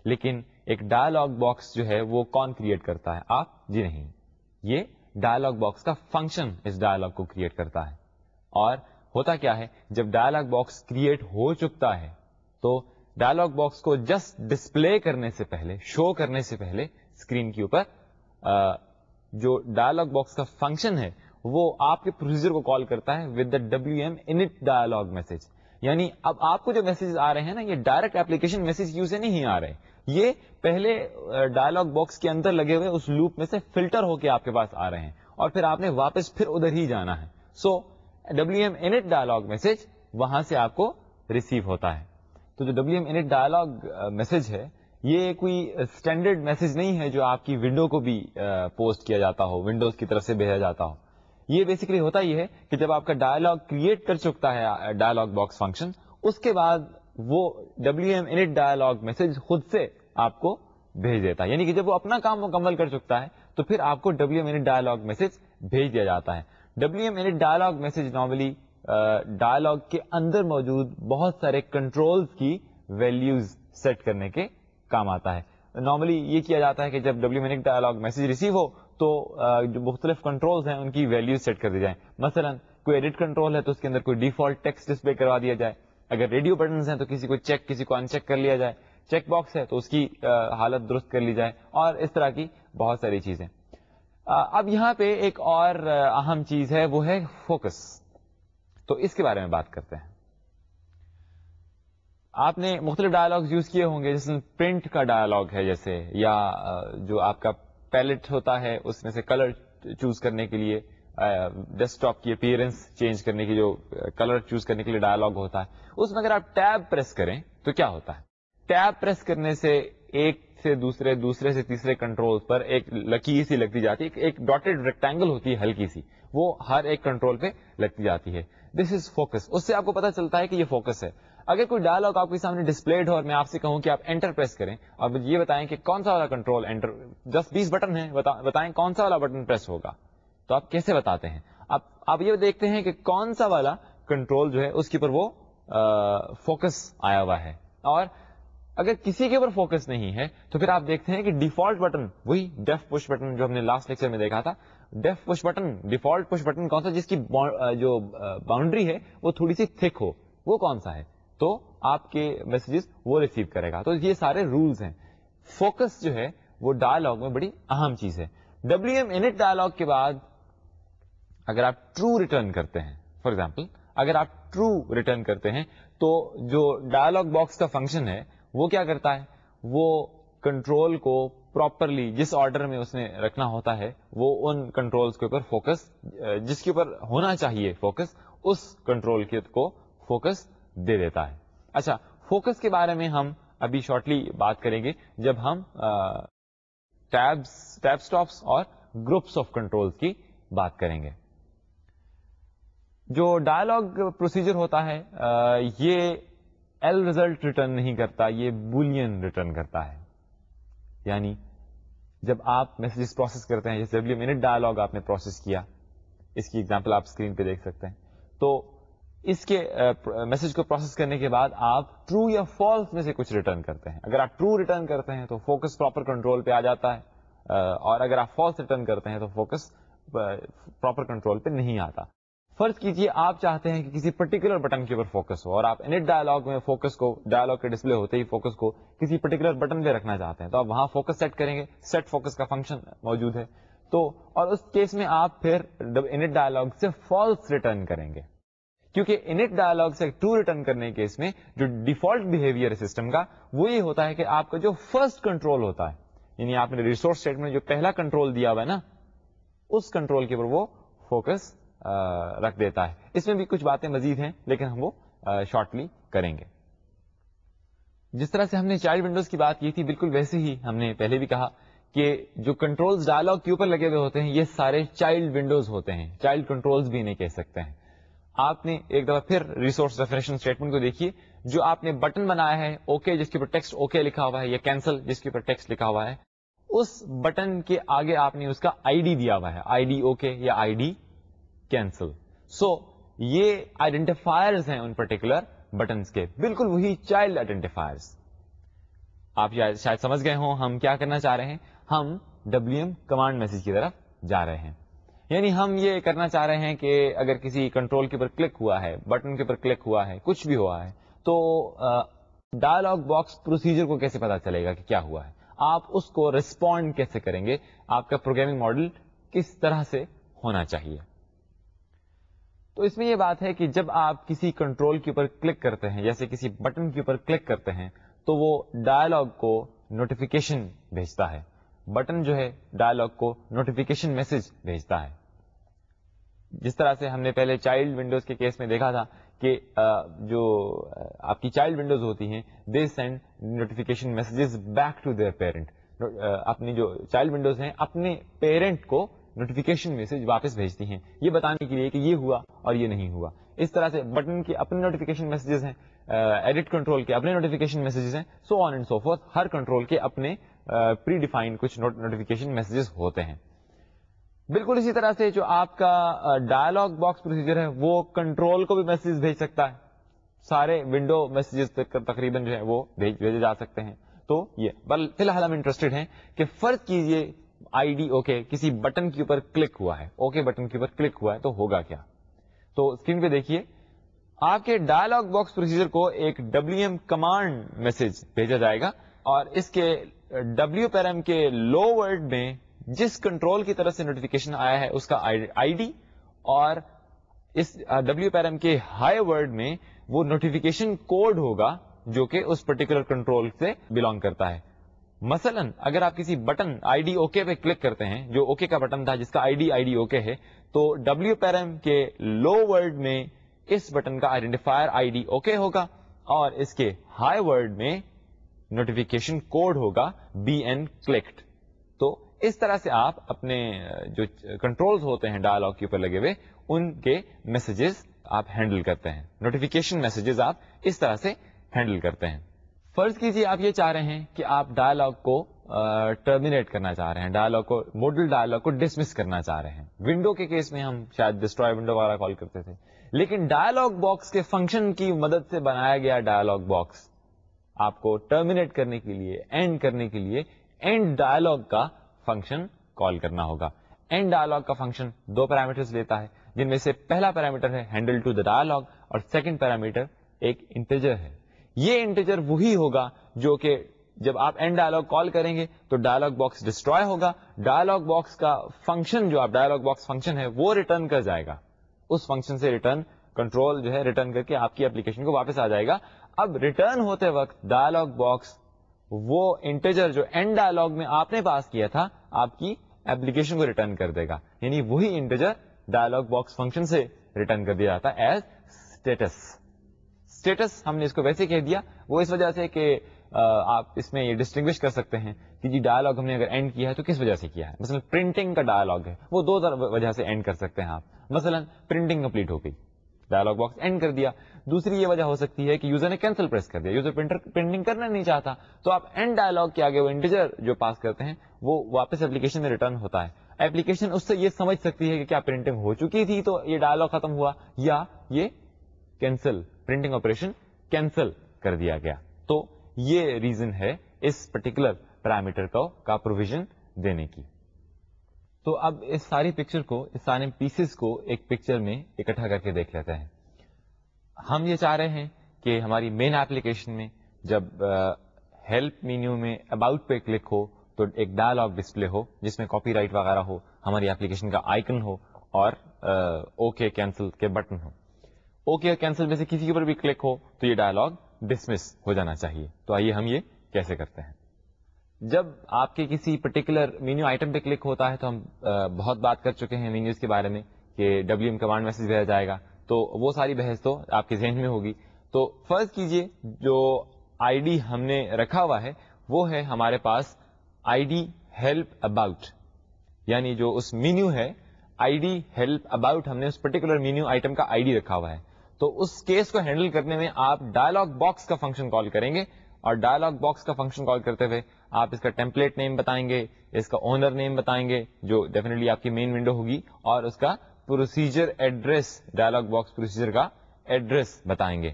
لیکن ایک ڈائلاگ باکس جو ہے وہ کون کریٹ کرتا ہے, آپ؟ جی نہیں, یہ ڈائلاگ باکس کا فنکشن اس ڈائلاگ کو کریٹ کرتا ہے. اور ہوتا کیا ہے, جب ڈائلاگ باکس کریٹ ہو چکتا ہے تو ڈائلاگ باکس کو جسٹ ڈسپلے کرنے سے پہلے, شو کرنے سے پہلے اسکرین کے اوپر جو ڈائلاگ باکس کا فنکشن ہے وہ آپ کے پروسیجر کو کال کرتا ہے with the WM init dialog message. یعنی اب آپ کو جو میسج آ رہے ہیں نا, یہ ڈائریکٹ ایپلیکیشن میسج کیو سے نہیں آ رہے, یہ پہلے ڈائلاگ باکس کے اندر لگے ہوئے اس لوپ میں سے فلٹر ہو کے آپ کے پاس آ رہے ہیں, اور پھر آپ نے واپس پھر ادھر ہی جانا ہے. سو WM init ڈائلاگ میسج وہاں سے آپ کو ریسیو ہوتا ہے. تو جو WM init ڈائلاگ میسج ہے یہ کوئی اسٹینڈرڈ میسج نہیں ہے جو آپ کی ونڈو کو بھی پوسٹ کیا جاتا ہو, ونڈوز کی طرف سے بھیجا جاتا ہو. یہ بیسیکلی ہوتا یہ ہے کہ جب آپ کا ڈائلاگ کریٹ کر چکتا ہے ڈائلاگ باکس فنکشن, اس کے بعد وہ WM init ڈائلاگ میسج خود سے آپ کو بھیج دیتا ہے. یعنی کہ جب وہ اپنا کام مکمل کر چکتا ہے تو پھر آپ کو WM init ڈائلاگ میسج بھیج دیا جاتا ہے. WM init dialog message normally dialogue کے اندر موجود بہت سارے کنٹرولز کی ویلیوز سیٹ کرنے کے کام آتا ہے. نارملی یہ کیا جاتا ہے کہ جب WM init dialog message receive ہو تو جو مختلف کنٹرولز ہیں ان کی ویلیوز سیٹ کر دی جائیں. مثلا کوئی ایڈٹ کنٹرول ہے تو اس کے اندر کوئی ڈیفالٹ ٹیکسٹ ڈسپلے کروا دیا جائے. اگر ریڈیو بٹنز ہیں تو کسی کو چیک, کسی کو ان چیک کر لیا جائے. چیک باکس ہے تو اس کی حالت درست کر لی جائے, اور اس طرح کی بہت ساری چیزیں. اب یہاں پہ ایک اور اہم چیز ہے, وہ ہے فوکس. تو اس کے بارے میں بات کرتے ہیں. آپ نے مختلف ڈائلاگز یوز کیے ہوں گے, جیسے پرنٹ کا ڈائلاگ ہے جیسے, یا جو آپ کا پیلٹ ہوتا ہے اس میں سے کلر چوز کرنے کے لیے ڈیسک ٹاپ کی اپیئرنس چینج کرنے کی جو کلر چوز کرنے کے لیے ڈائلاگ ہوتا ہے, اس میں اگر آپ ٹیب پریس کریں تو کیا ہوتا ہے؟ ٹیب پریس کرنے سے ایک سے دوسرے, دوسرے سے تیسرے کنٹرول پر ایک لکیر سی لگتی جاتی ہے, ایک ڈاٹڈ ریکٹینگل ہوتی ہے ہلکی سی, وہ ہر ایک کنٹرول پہ لگتی جاتی ہے. دس از فوکس. اس سے آپ کو پتا چلتا ہے کہ یہ فوکس ہے. اگر کوئی ڈائلاگ آپ کے سامنے ڈسپلیڈ ہو اور میں آپ سے کہوں کہ آپ انٹر پریس کریں, اب یہ بتائیں کہ کون سا والا کنٹرول انٹر, 10-20 بٹن ہیں, بتائیں کون سا والا بٹن پریس ہوگا, تو آپ کیسے بتاتے ہیں؟ آپ یہ دیکھتے ہیں کہ کون سا والا کنٹرول جو ہے اس کے اوپر وہ فوکس آیا ہوا ہے, اور اگر کسی کے اوپر فوکس نہیں ہے تو پھر آپ دیکھتے ہیں کہ ڈیفالٹ بٹن, وہی ڈیف پش بٹن جو ہم نے لاسٹ لیکچر میں دیکھا تھا, def push button, default push button کون سا جس کی جو باؤنڈری ہے وہ تھوڑی سی تھک ہو, وہ کون سا ہے, تو آپ کے میسجز وہ ریسیو کرے گا. تو یہ سارے رولز ہیں. فوکس جو ہے وہ ڈائلاگ میں بڑی اہم چیز ہے. WM init ڈائلاگ کے بعد اگر آپ ٹرو ریٹرن کرتے ہیں, فار ایگزامپل اگر آپ ٹرو ریٹرن کرتے ہیں تو جو ڈائلاگ باکس کا فنکشن ہے وہ کیا کرتا ہے, وہ کنٹرول کو پراپرلی جس آرڈر میں اس نے رکھنا ہوتا ہے وہ ان کنٹرولز کے اوپر فوکس, جس کے اوپر ہونا چاہیے فوکس, اس کنٹرول کو فوکس دے دیتا ہے. اچھا, فوکس کے بارے میں ہم ابھی شارٹلی بات کریں گے جب ہم ٹیب اسٹاپس اور گروپس آف کنٹرول کی بات کریں گے. جو ڈائلاگ پروسیجر ہوتا ہے یہ ایل ریزلٹ ریٹرن نہیں کرتا, یہ بولین ریٹرن کرتا ہے. یعنی جب آپ میسجز پروسیس کرتے ہیں, جیسے WM init ڈائلاگ آپ نے پروسیس کیا, اس کی ایگزامپل آپ اسکرین پہ دیکھ سکتے ہیں, تو اس کے میسج کو پروسیس کرنے کے بعد آپ ٹرو یا فالس میں سے کچھ ریٹرن کرتے ہیں. اگر آپ ٹرو ریٹرن کرتے ہیں تو فوکس پراپر کنٹرول پہ آ جاتا ہے, اور اگر آپ فالس ریٹرن کرتے ہیں تو فوکس پراپر کنٹرول پہ نہیں آتا. فرض کیجئے آپ چاہتے ہیں کہ کسی پرٹیکولر بٹن کے اوپر فوکس ہو, اور آپ انٹ ڈائلاگ میں فوکس کو, ڈائلاگ کے ڈسپلے ہوتے ہی فوکس کو کسی پرٹیکولر بٹن پہ رکھنا چاہتے ہیں, تو آپ وہاں فوکس سیٹ کریں گے. سیٹ فوکس کا فنکشن موجود ہے, تو اور اس کیس میں آپ پھر انٹ ڈائلاگ سے فالس ریٹرن کریں گے, کیونکہ انٹ ڈائلاگ سے ٹرو ریٹرن کرنے کے کیس میں جو ڈیفالٹ بہیویئر ہے سسٹم کا وہ یہ ہوتا ہے کہ آپ کا جو فرسٹ کنٹرول ہوتا ہے, یعنی آپ نے ریسورس اسٹیٹمنٹ جو پہلا کنٹرول دیا ہوا ہے نا, اس کنٹرول کے اوپر وہ فوکس رکھ دیتا ہے. اس میں بھی کچھ باتیں مزید ہیں لیکن ہم وہ شارٹلی کریں گے. جس طرح سے ہم نے چائلڈ ونڈوز کی بات کی تھی, بالکل ویسے ہی ہم نے پہلے بھی کہا کہ جو کنٹرولز ڈائلاگ کے اوپر لگے ہوئے ہوتے ہیں یہ سارے چائلڈ ونڈوز ہوتے ہیں, چائلڈ کنٹرولز بھی نہیں کہہ سکتے ہیں. آپ نے ایک دفعہ پھر ریسورس ڈیفینیشن اسٹیٹمنٹ کو دیکھیے, جو آپ نے بٹن بنایا ہے اوکے جس کے اوپر ٹیکسٹ اوکے لکھا ہوا ہے, یا کینسل جس کے اوپر ٹیکسٹ لکھا ہوا ہے, اس بٹن کے آگے آپ نے اس کا ID دیا ہوا ہے, ID اوکے یا ID کینسل. سو یہ آئیڈینٹیفائرز ہیں ان پرٹیکولر بٹنس کے, بالکل وہی چائلڈ آئیڈینٹیفائرز. آپ شاید سمجھ گئے ہوں ہم کیا کرنا چاہ رہے ہیں, ہم WM کمانڈ میسج کی طرف جا رہے ہیں. یعنی ہم یہ کرنا چاہ رہے ہیں کہ اگر کسی کنٹرول کے اوپر کلک ہوا ہے, بٹن کے اوپر کلک ہوا ہے, کچھ بھی ہوا ہے, تو ڈائلاگ باکس پروسیجر کو کیسے پتا چلے گا کہ کیا ہوا ہے, آپ اس کو ریسپونڈ کیسے کریں گے, آپ کا پروگرامنگ ماڈل کس طرح سے ہونا چاہیے. تو اس میں یہ بات ہے کہ جب آپ کسی کنٹرول کے اوپر کلک کرتے ہیں, جیسے کسی بٹن کے اوپر کلک کرتے ہیں, تو وہ ڈائلاگ کو نوٹیفیکیشن بھیجتا ہے. بٹن جو ہے ڈائلاگ کو نوٹیفیکیشن میسج بھیجتا ہے. جس طرح سے ہم نے پہلے چائلڈ ونڈوز کے کیس میں دیکھا تھا کہ جو آپ کی چائلڈ ونڈوز ہوتی ہیں they send notification messages back to their parent. اپنی جو چائلڈ ونڈوز ہیں اپنے پیرنٹ کو نوٹیفیکیشن میسج واپس بھیجتی ہیں, یہ بتانے کے لیے کہ یہ ہوا اور یہ نہیں ہوا. اس طرح سے بٹن کے اپنے نوٹیفیکیشن میسجز ہیں, ایڈٹ کنٹرول کے اپنے نوٹیفیکیشن میسجز ہیں, so on and so forth. ہر کنٹرول کے اپنے پری ڈیفائنڈ کچھ نوٹیفیکیشن میسجز ہوتے ہیں. بالکل اسی طرح سے جو آپ کا ڈائلاگ باکس پروسیجر ہے وہ کنٹرول کو بھی میسج بھیج سکتا ہے. سارے ونڈو میسجز تقریباً جو ہے وہ بھیجے جا سکتے ہیں. تو یہ فی الحال ہم انٹرسٹڈ ہیں کہ فرض کیجئے ID اوکے کسی بٹن کے اوپر کلک ہوا ہے, اوکے بٹن کے اوپر کلک ہوا ہے, تو ہوگا کیا. تو اسکرین پہ دیکھیے, آپ کے ڈائلاگ باکس پروسیجر کو ایک WM کمانڈ میسج بھیجا جائے گا, اور اس کے W پیرم کے لو ورڈ میں جس کنٹرول کی طرف سے نوٹیفیکیشن آیا ہے اس کا ID, اور اس W پیرم کے ہائی ورڈ میں وہ نوٹیفیکیشن کوڈ ہوگا جو کہ اس پرٹیکولر کنٹرول سے بلانگ کرتا ہے. مثلاً اگر آپ کسی بٹن آئی ڈی اوکے پہ کلک کرتے ہیں, جو اوکے کا بٹن تھا جس کا آئی ڈی اوکے ہے, تو ڈبلو پیرم کے لو ورڈ میں اس بٹن کا آئیڈینٹیفائر آئی ڈی اوکے ہوگا, اور اس کے ہائی ورڈ میں نوٹیفیکیشن کوڈ ہوگا بی این کلکڈ. تو اس طرح سے آپ اپنے جو کنٹرولز ہوتے ہیں ڈائلاگ کے اوپر لگے ہوئے, ان کے میسجز آپ ہینڈل کرتے ہیں, نوٹیفیکیشن میسجز آپ اس طرح سے ہینڈل کرتے ہیں. فرض کیجئے آپ یہ چاہ رہے ہیں کہ آپ ڈائلاگ کو ٹرمینیٹ کرنا چاہ رہے ہیں, ڈائلاگ کو, ماڈل ڈائلاگ کو ڈسمس کرنا چاہ رہے ہیں. ونڈو کے کیس میں ہم شاید ڈسٹروائے ونڈو والا کال کرتے تھے, لیکن ڈائلاگ باکس کے فنکشن کی مدد سے بنایا گیا ڈائلاگ باکس آپ کو ٹرمینیٹ کرنے کے لیے, اینڈ کرنے کے لیے اینڈ ڈائلاگ کا فنکشن کال کرنا ہوگا. اینڈ ڈائلاگ کا فنکشن 2 پیرامیٹرز لیتا ہے, جن میں سے پہلا پیرامیٹر ہے ہینڈل ٹو دا ڈائلاگ, اور سیکنڈ پیرامیٹر ایک انٹیجر ہے. یہ انٹیجر وہی ہوگا جو کہ جب آپ اینڈ ڈائلاگ کال کریں گے تو ڈائلاگ باکس ڈسٹروائے ہوگا, ڈائلاگ باکس کا فنکشن جو آپ ڈائلاگ باکس فنکشن ہے وہ ریٹرن کر جائے گا, اس فنکشن سے ریٹرن کنٹرول جو ہے ریٹرن کر کے آپ کی اپلیکیشن کو واپس آ جائے گا. اب ریٹرن ہوتے وقت ڈائلاگ باکس وہ انٹیجر جو اینڈ ڈائلاگ میں آپ نے پاس کیا تھا آپ کی اپلیکیشن کو ریٹرن کر دے گا, یعنی وہی انٹیجر ڈائلاگ باکس فنکشن سے ریٹرن کر دیا جاتا ہے ایز اسٹیٹس. اسٹیٹس ہم نے اس کو ویسے کہہ دیا, وہ اس وجہ سے کہ آپ اس میں یہ ڈسٹنگوش کر سکتے ہیں کہ جی ڈائلاگ ہم نے اگر اینڈ کیا ہے تو کس وجہ سے کیا ہے. مثلا پرنٹنگ کا ڈائلاگ ہے, وہ 2 وجہ سے اینڈ کر سکتے ہیں آپ. مثلا پرنٹنگ کمپلیٹ ہو گئی, ڈائلاگ باکس اینڈ کر دیا. دوسری یہ وجہ ہو سکتی ہے کہ یوزر نے کینسل پریس کر دیا, یوزر پرنٹنگ کرنا نہیں چاہتا, تو آپ اینڈ ڈائلاگ کے آگے وہ انٹیجر جو پاس کرتے ہیں وہ واپس اپلیکیشن میں ریٹرن ہوتا ہے. اپلیکیشن اس سے یہ سمجھ سکتی ہے کہ کیا پرنٹنگ ہو چکی تھی تو یہ ڈائلاگ ختم ہوا, یا یہ کینسل, پرنٹنگ آپریشن کینسل کر دیا گیا. تو یہ ریزن ہے اس پرٹیکولر پیرامیٹر کا پروویژن دینے کی. تو اب اس ساری پکچر کو, اس سارے پیسز کو ایک پکچر میں اکٹھا کر کے دیکھ لیتے ہیں. ہم یہ چاہ رہے ہیں کہ ہماری مین ایپلیکیشن میں جب ہیلپ مینیو میں اباؤٹ پہ کلک ہو تو ایک ڈائلاگ ڈسپلے ہو جس میں کاپی رائٹ وغیرہ ہو, ہماری ایپلیکیشن کا آئیکن ہو, اور اوکے کینسل کے بٹن ہو. اوکے کینسل میں سے کسی کے اوپر بھی کلک ہو تو یہ ڈائلاگ ڈسمس ہو جانا چاہیے. تو آئیے ہم یہ کیسے کرتے ہیں. جب آپ کے کسی پرٹیکولر مینیو آئٹم پہ کلک ہوتا ہے تو ہم بہت بات کر چکے ہیں مینیوز کے بارے میں کہ WM کمانڈ میسج بھیجا جائے گا, تو وہ ساری بحث تو آپ کے ذہن میں ہوگی. تو فرض کیجئے جو آئی ڈی ہم نے رکھا ہوا ہے وہ ہے ہمارے پاس آئی ڈی ہیلپ اباؤٹ, یعنی جو اس مینیو ہے آئی ڈی ہیلپ اباؤٹ, ہم نے اس پرٹیکولر مینیو آئٹم کا آئی ڈی رکھا ہوا ہے. تو اس کیس کو ہینڈل کرنے میں آپ ڈائلاگ باکس کا فنکشن کال کریں گے, اور ڈائلاگ باکس کا فنکشن کال کرتے ہوئے آپ اس کا ٹیمپلیٹ نیم بتائیں گے, اس کا اونر نیم بتائیں گے جو ڈیفینیٹلی آپ کی مین ونڈو ہوگی, اور اس کا procedure address, dialogue box procedure کا ایڈریس بتائیں گے.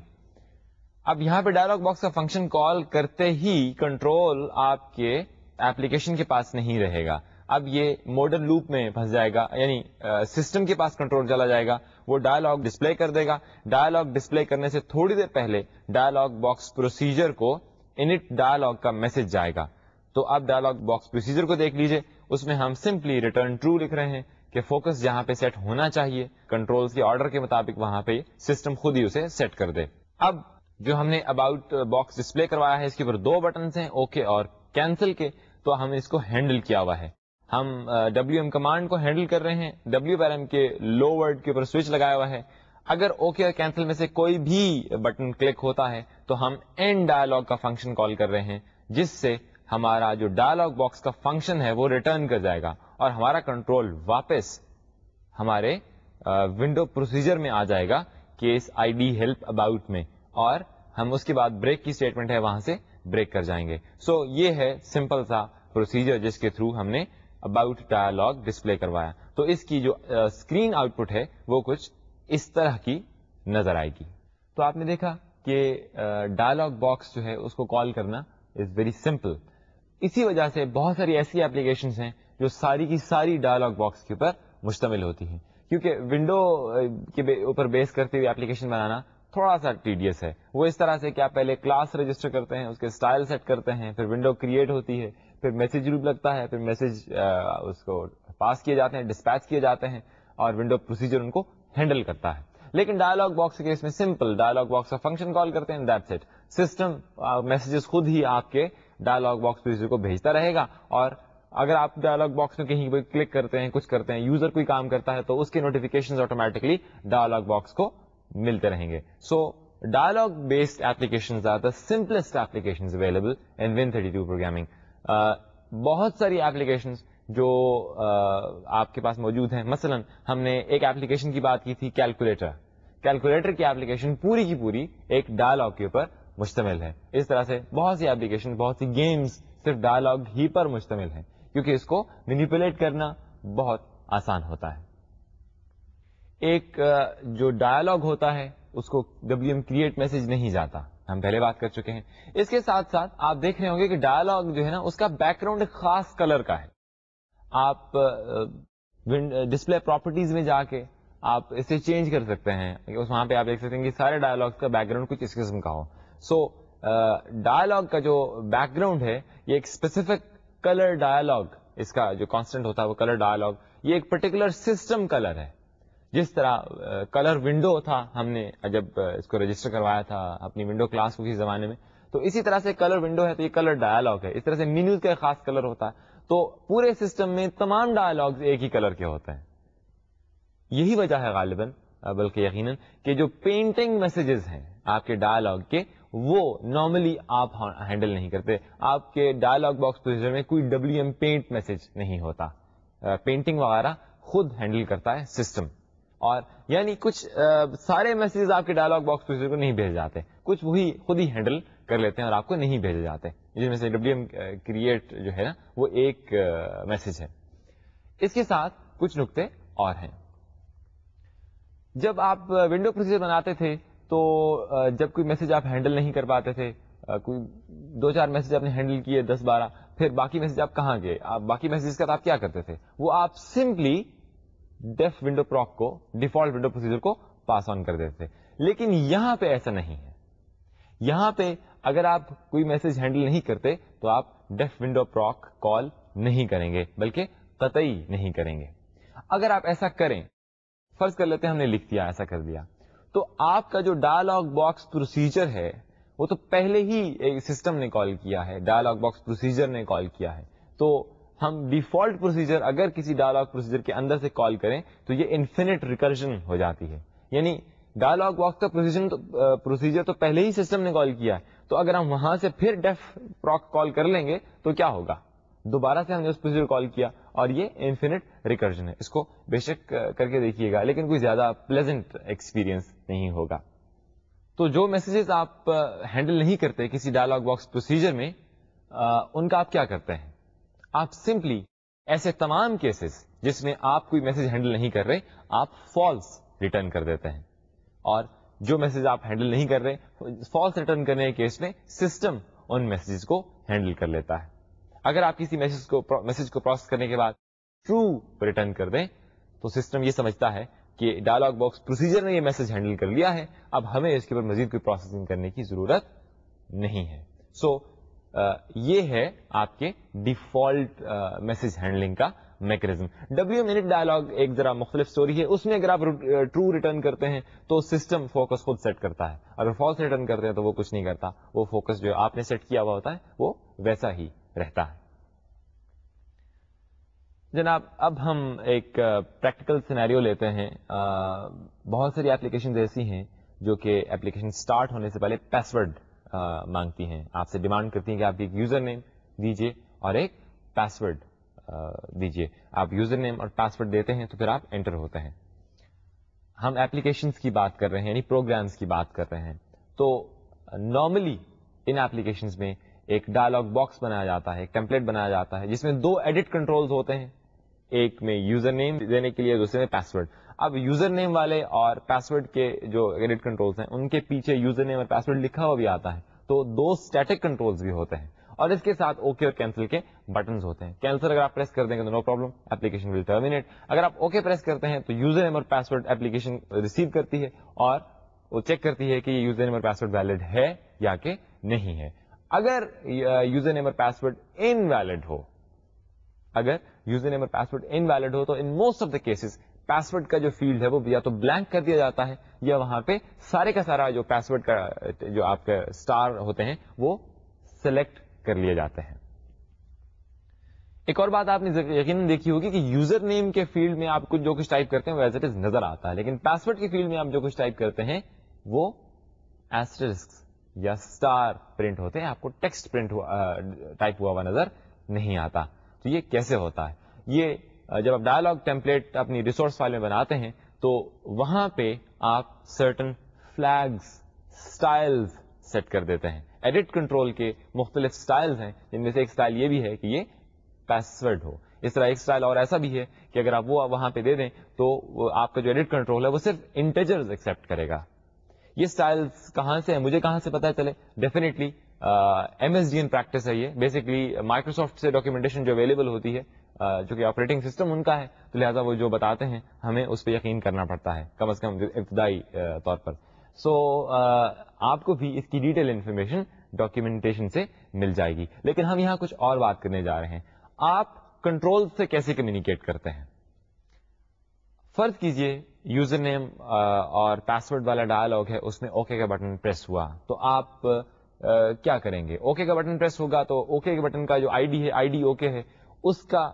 اب یہاں پہ ڈائلاگ باکس کا فنکشن کال کرتے ہی کنٹرول آپ کے ایپلیکیشن کے پاس نہیں رہے گا, اب یہ ماڈل لوپ میں پھنس جائے گا, یعنی سسٹم کے پاس کنٹرول چلا جائے گا, وہ ڈائلاگ ڈسپلے کر دے گا. ڈائلاگ ڈسپلے کرنے سے تھوڑی دیر پہلے ڈائلاگ باکس پروسیجر کو انٹ ڈائلاگ کا میسج جائے گا. تو آپ ڈائلاگ باکس پروسیجر کو دیکھ لیجئے, اس میں ہم سمپلی ریٹرن ٹرو لکھ رہے ہیں کہ فوکس جہاں پہ سیٹ ہونا چاہیے کنٹرولز کے آرڈر کے مطابق وہاں پہ سسٹم خود ہی اسے سیٹ کر دے. اب جو ہم نے اباؤٹ باکس ڈسپلے کروایا ہے اس کے اوپر 2 بٹنس ہیں, اوکے اور کینسل کے, تو ہم نے اس کو ہینڈل کیا ہوا ہے. ہم WM کمانڈ کو ہینڈل کر رہے ہیں, W پیرم کے لو ورڈ کے اوپر سوئچ لگایا ہوا ہے. اگر اوکے اور کینسل میں سے کوئی بھی بٹن کلک ہوتا ہے تو ہم اینڈ ڈائلاگ کا فنکشن کال کر رہے ہیں, جس سے ہمارا جو ڈائلاگ باکس کا فنکشن ہے وہ ریٹرن کر جائے گا, اور ہمارا کنٹرول واپس ہمارے ونڈو پروسیجر میں آ جائے گا case I D help about میں, اور ہم اس کے بعد بریک کی اسٹیٹمنٹ ہے وہاں سے بریک کر جائیں گے. سو یہ ہے سمپل سا پروسیجر جس کے تھرو ہم نے اباؤٹ ڈائلاگ ڈسپلے کروایا. تو اس کی جو اسکرین آؤٹ پٹ ہے وہ کچھ اس طرح کی نظر آئے گی. تو آپ نے دیکھا کہ ڈائلاگ باکس جو ہے اس کو کال کرنا از ویری سمپل. اسی وجہ سے بہت ساری ایسی اپلیکیشنز ہیں جو ساری کی ساری ڈائلاگ باکس کے اوپر مشتمل ہوتی ہیں, کیونکہ ونڈو کے اوپر بیس کرتے ہوئے اپلیکیشن بنانا تھوڑا سا ٹیڈیس ہے. وہ اس طرح سے کہ آپ پہلے کلاس رجسٹر کرتے ہیں, اس کے اسٹائل سیٹ کرتے ہیں, پھر ونڈو کریٹ ہوتی ہے, پھر میسج گروپ لگتا ہے, پھر میسج اس کو پاس کیے جاتے ہیں, ڈسپیچ کیے جاتے ہیں, اور ونڈو پروسیجر ان کو ہینڈل کرتا ہے. لیکن ڈائلاگ باکس کے اس میں سمپل ڈائلاگ باکس کا فنکشن کال کرتے ہیں, دیٹس اٹ. سسٹم میسجز خود ہی آپ کے ڈائلاگ باکس پروسیجر کو بھیجتا رہے گا, اور اگر آپ ڈائلاگ باکس میں کہیں کلک کرتے ہیں, کچھ کرتے ہیں, یوزر کوئی کام کرتا ہے, تو اس کے نوٹیفیکیشن آٹومیٹکلی ڈائلاگ باکس کو ملتے رہیں گے. سو dialog based applications are the simplest applications available in Win32 programming. بہت ساری applications جو آپ کے پاس موجود ہیں, مثلا ہم نے ایک application کی بات کی تھی کیلکولیٹر کی application پوری کی پوری ایک dialog کے اوپر مشتمل ہے. اس طرح سے بہت سی applications, بہت سی games صرف dialog ہی پر مشتمل ہیں, کیونکہ اس کو مینیپولیٹ کرنا بہت آسان ہوتا ہے. ایک جو ڈائلاگ ہوتا ہے اس کو WM کریٹ میسج نہیں جاتا, ہم پہلے بات کر چکے ہیں. اس کے ساتھ ساتھ آپ دیکھ رہے ہوں گے کہ ڈائلاگ جو ہے نا اس کا بیک گراؤنڈ ایک خاص کلر کا ہے. آپ ڈسپلے پراپرٹیز میں جا کے آپ اسے چینج کر سکتے ہیں, وہاں پہ آپ دیکھ سکتے ہیں کہ سارے ڈائلاگس کا بیک گراؤنڈ کچھ اس قسم کا ہو. سو ڈائلاگ کا جو بیک گراؤنڈ ہے یہ ایک اسپیسیفک کلر ڈائلاگ, اس کا جو کانسٹنٹ ہوتا ہے وہ کلر ڈائلاگ, یہ ایک پرٹیکولر سسٹم کلر ہے. جس طرح کلر ونڈو تھا, ہم نے جب اس کو رجسٹر کروایا تھا اپنی ونڈو کلاس کو کسی زمانے میں, تو اسی طرح سے کلر ونڈو ہے تو یہ کلر ڈائلاگ ہے. اس طرح سے مینیوز کا ایک خاص کلر ہوتا ہے, تو پورے سسٹم میں تمام ڈائلاگز ایک ہی کلر کے ہوتے ہیں. یہی وجہ ہے غالباً, بلکہ یقیناً, کہ جو پینٹنگ میسیجز ہیں آپ کے ڈائلاگ کے وہ نارملی آپ ہینڈل نہیں کرتے. آپ کے ڈائلاگ باکس پروسیجر میں کوئی WM پینٹ میسج نہیں ہوتا, پینٹنگ وغیرہ خود ہینڈل کرتا ہے سسٹم. اور یعنی کچھ سارے میسیجز آپ کے ڈائلاگ باکس پروسیجر کو نہیں بھیجے جاتے, کچھ وہی خود ہی ہینڈل کر لیتے ہیں اور آپ کو نہیں بھیجے جاتے, جس میں سے WM کریٹ جو ہے نا وہ ایک میسج ہے. اس کے ساتھ کچھ نقطے اور ہیں. جب آپ ونڈو پروسیجر بناتے تھے تو جب کوئی میسج آپ ہینڈل نہیں کر پاتے تھے, کوئی 2-4 میسج آپ نے ہینڈل کیے 10-12, پھر باقی میسج آپ کہاں گئے, آپ باقی میسج کا آپ کیا کرتے تھے, وہ آپ سمپلی ڈیف ونڈو پروک کو, ڈیفالٹ ونڈو پروسیجر کو پاس آن کر دیتے تھے. لیکن یہاں پہ ایسا نہیں ہے. یہاں پہ اگر آپ کوئی میسج ہینڈل نہیں کرتے تو آپ ڈیف ونڈو پروک کال نہیں کریں گے, بلکہ قطعی نہیں کریں گے. اگر آپ ایسا کریں, فرض کر لیتے ہیں ہم نے لکھ دیا, ایسا کر دیا, تو آپ کا جو ڈائلاگ باکس پروسیجر ہے وہ تو پہلے ہی ایک سسٹم نے کال کیا ہے, ڈائلاگ باکس پروسیجر نے کال کیا ہے. تو ہم ڈیفالٹ پروسیجر اگر کسی ڈائلاگ پروسیجر کے اندر سے کال کریں تو یہ انفینٹ ریکرجن ہو جاتی ہے. یعنی ڈائلاگ باکس کا پروسیجر تو پہلے ہی سسٹم نے کال کیا ہے, تو اگر ہم وہاں سے پھر ڈیف پروک کال کر لیں گے تو کیا ہوگا, دوبارہ سے ہم نے اس پروسیجر کال کیا, اور یہ انفینٹ ریکرجن ہے. اس کو بے شک کر کے دیکھیے گا, لیکن کوئی زیادہ پلیزنٹ ایکسپیرینس نہیں ہوگا. تو جو میسیجز آپ ہینڈل نہیں کرتے کسی ڈائلاگ باکس پروسیجر میں, ان کا آپ کیا کرتے ہیں, آپ سمپلی ایسے تمام کیسز جس میں آپ کوئی میسج ہینڈل نہیں کر رہے, آپ فالس ریٹرن کر دیتے ہیں. اور جو میسج آپ ہینڈل نہیں کر رہے, فالس ریٹرن کرنے کے کیس میں سسٹم ان میسجز کو ہینڈل کر لیتا ہے. اگر آپ کسی میسج کو پروسیس کرنے کے بعد ٹرو ریٹرن کر دیں تو سسٹم یہ سمجھتا ہے کہ ڈائلاگ باکس پروسیجر نے یہ میسج ہینڈل کر لیا ہے, اب ہمیں اس کے اوپر مزید کوئی پروسیسنگ کرنے کی ضرورت نہیں ہے. سو یہ ہے آپ کے ڈیفالٹ میسج ہینڈلنگ کا میکینزم. WM انٹ ڈائلاگ ایک ذرا مختلف سٹوری ہے, اس میں اگر آپ ٹرو ریٹرن کرتے ہیں تو سسٹم فوکس خود سیٹ کرتا ہے, اگر فالس ریٹرن کرتے ہیں تو وہ کچھ نہیں کرتا, وہ فوکس جو آپ نے سیٹ کیا ہوا ہوتا ہے وہ ویسا ہی رہتا ہے. جناب اب ہم ایک پریکٹیکل سینیریو لیتے ہیں. بہت ساری ایپلیکیشنز ایسی ہیں جو کہ ایپلیکیشن سٹارٹ ہونے سے پہلے پاسورڈ مانگتی ہیں, آپ سے ڈیمانڈ کرتی ہیں کہ آپ ایک یوزر نیم دیجئے اور ایک پاسورڈ دیجئے. آپ یوزر نیم اور پاسورڈ دیتے ہیں تو پھر آپ انٹر ہوتے ہیں. ہم ایپلیکیشنز کی بات کر رہے ہیں, یعنی پروگرامز کی بات کر رہے ہیں. تو نارملی ان ایپلیکیشنز میں ایک ڈائلاگ باکس بنایا جاتا ہے, ایک ٹیمپلیٹ بنایا جاتا ہے جس میں 2 ایڈٹ کنٹرولز ہوتے ہیں, ایک میں یوزر نیم دینے کے لیے, دوسرے میں پاسورڈ. اب یوزر نیم والے اور پاسورڈ کے جو ایڈٹ کنٹرولز ہیں ان کے پیچھے یوزر نیم اور پاسورڈ لکھا ہوا بھی آتا ہے, تو 2 اسٹیٹک کنٹرولز بھی ہوتے ہیں, اور اس کے ساتھ اوکے اور کینسل کے بٹنز ہوتے ہیں. کینسل اگر آپ پریس کر دیں گے تو no problem, application will terminate. اگر آپ اوکے پریس کرتے ہیں تو یوزر نیم اور پاسورڈ ایپلیکیشن ریسیو کرتی ہے اور وہ چیک کرتی ہے کہ یہ یوزر نیم اور پاسورڈ ویلڈ ہے یا کہ نہیں ہے. اگر یوزر نیم اور پاسورڈ انویلڈ ہو, اگر یوزر نیم اور پاسورڈ انویلڈ ہو تو in most of the cases password کا جو فیلڈ ہے وہ یا تو بلینک کر دیا جاتا ہے, یا وہاں پہ سارے کا سارا جو پاسورڈ کا جو آپ کے اسٹار ہوتے ہیں وہ سلیکٹ کر لیے جاتے ہیں. ایک اور بات آپ نے یقیناً دیکھی ہوگی کہ یوزر نیم کے فیلڈ میں آپ جو کچھ ٹائپ کرتے ہیں وہ ایز اٹ از نظر آتا ہے, لیکن پاسورڈ کے فیلڈ میں آپ جو کچھ ٹائپ کرتے ہیں وہ ایسٹرسک یا اسٹار پرنٹ ہوتے ہیں, آپ کو ٹیکسٹ پرنٹ ٹائپ ہوا ہوا نظر نہیں آتا. تو یہ کیسے ہوتا ہے؟ یہ جب آپ ڈائلاگ ٹیمپلیٹ اپنی ریسورس فائل میں بناتے ہیں تو وہاں پہ آپ سرٹن فلیگز اسٹائلز سیٹ کر دیتے ہیں. ایڈٹ کنٹرول کے مختلف اسٹائلز ہیں, جن میں سے ایک اسٹائل یہ بھی ہے کہ یہ پاسورڈ ہو. اس طرح ایک اسٹائل اور ایسا بھی ہے کہ اگر آپ وہ وہاں پہ دے دیں تو آپ کا جو ایڈٹ کنٹرول ہے وہ صرف انٹیجرز ایکسپٹ کرے گا. یہ اسٹائلز کہاں سے ہیں, مجھے کہاں سے پتا چلے؟ ڈیفینیٹلی MSDN پریکٹس ہے. یہ بیسکلی مائکروسافٹ سے ڈاکیومنٹیشن جو اویلیبل ہوتی ہے, جو کہ آپریٹنگ سسٹم ان کا ہے, تو لہٰذا وہ جو بتاتے ہیں ہمیں اس پہ یقین کرنا پڑتا ہے, کم از کم ابتدائی طور پر. سو آپ کو بھی اس کی ڈیٹیل انفارمیشن ڈاکیومنٹیشن سے مل جائے گی. لیکن ہم یہاں کچھ اور بات کرنے جا رہے ہیں. آپ کنٹرول سے کیسے کمیونیکیٹ کرتے ہیں؟ فرض کیجئے یوزر نیم اور پاسورڈ والا ڈائلاگ ہے, اس میں اوکے کا بٹن پریس ہوا, تو آپ کیا کریں گے؟ اوکے کا بٹن پریس ہوگا تو اوکے کے بٹن کا جو ID ہے, ID اوکے ہے, اس کا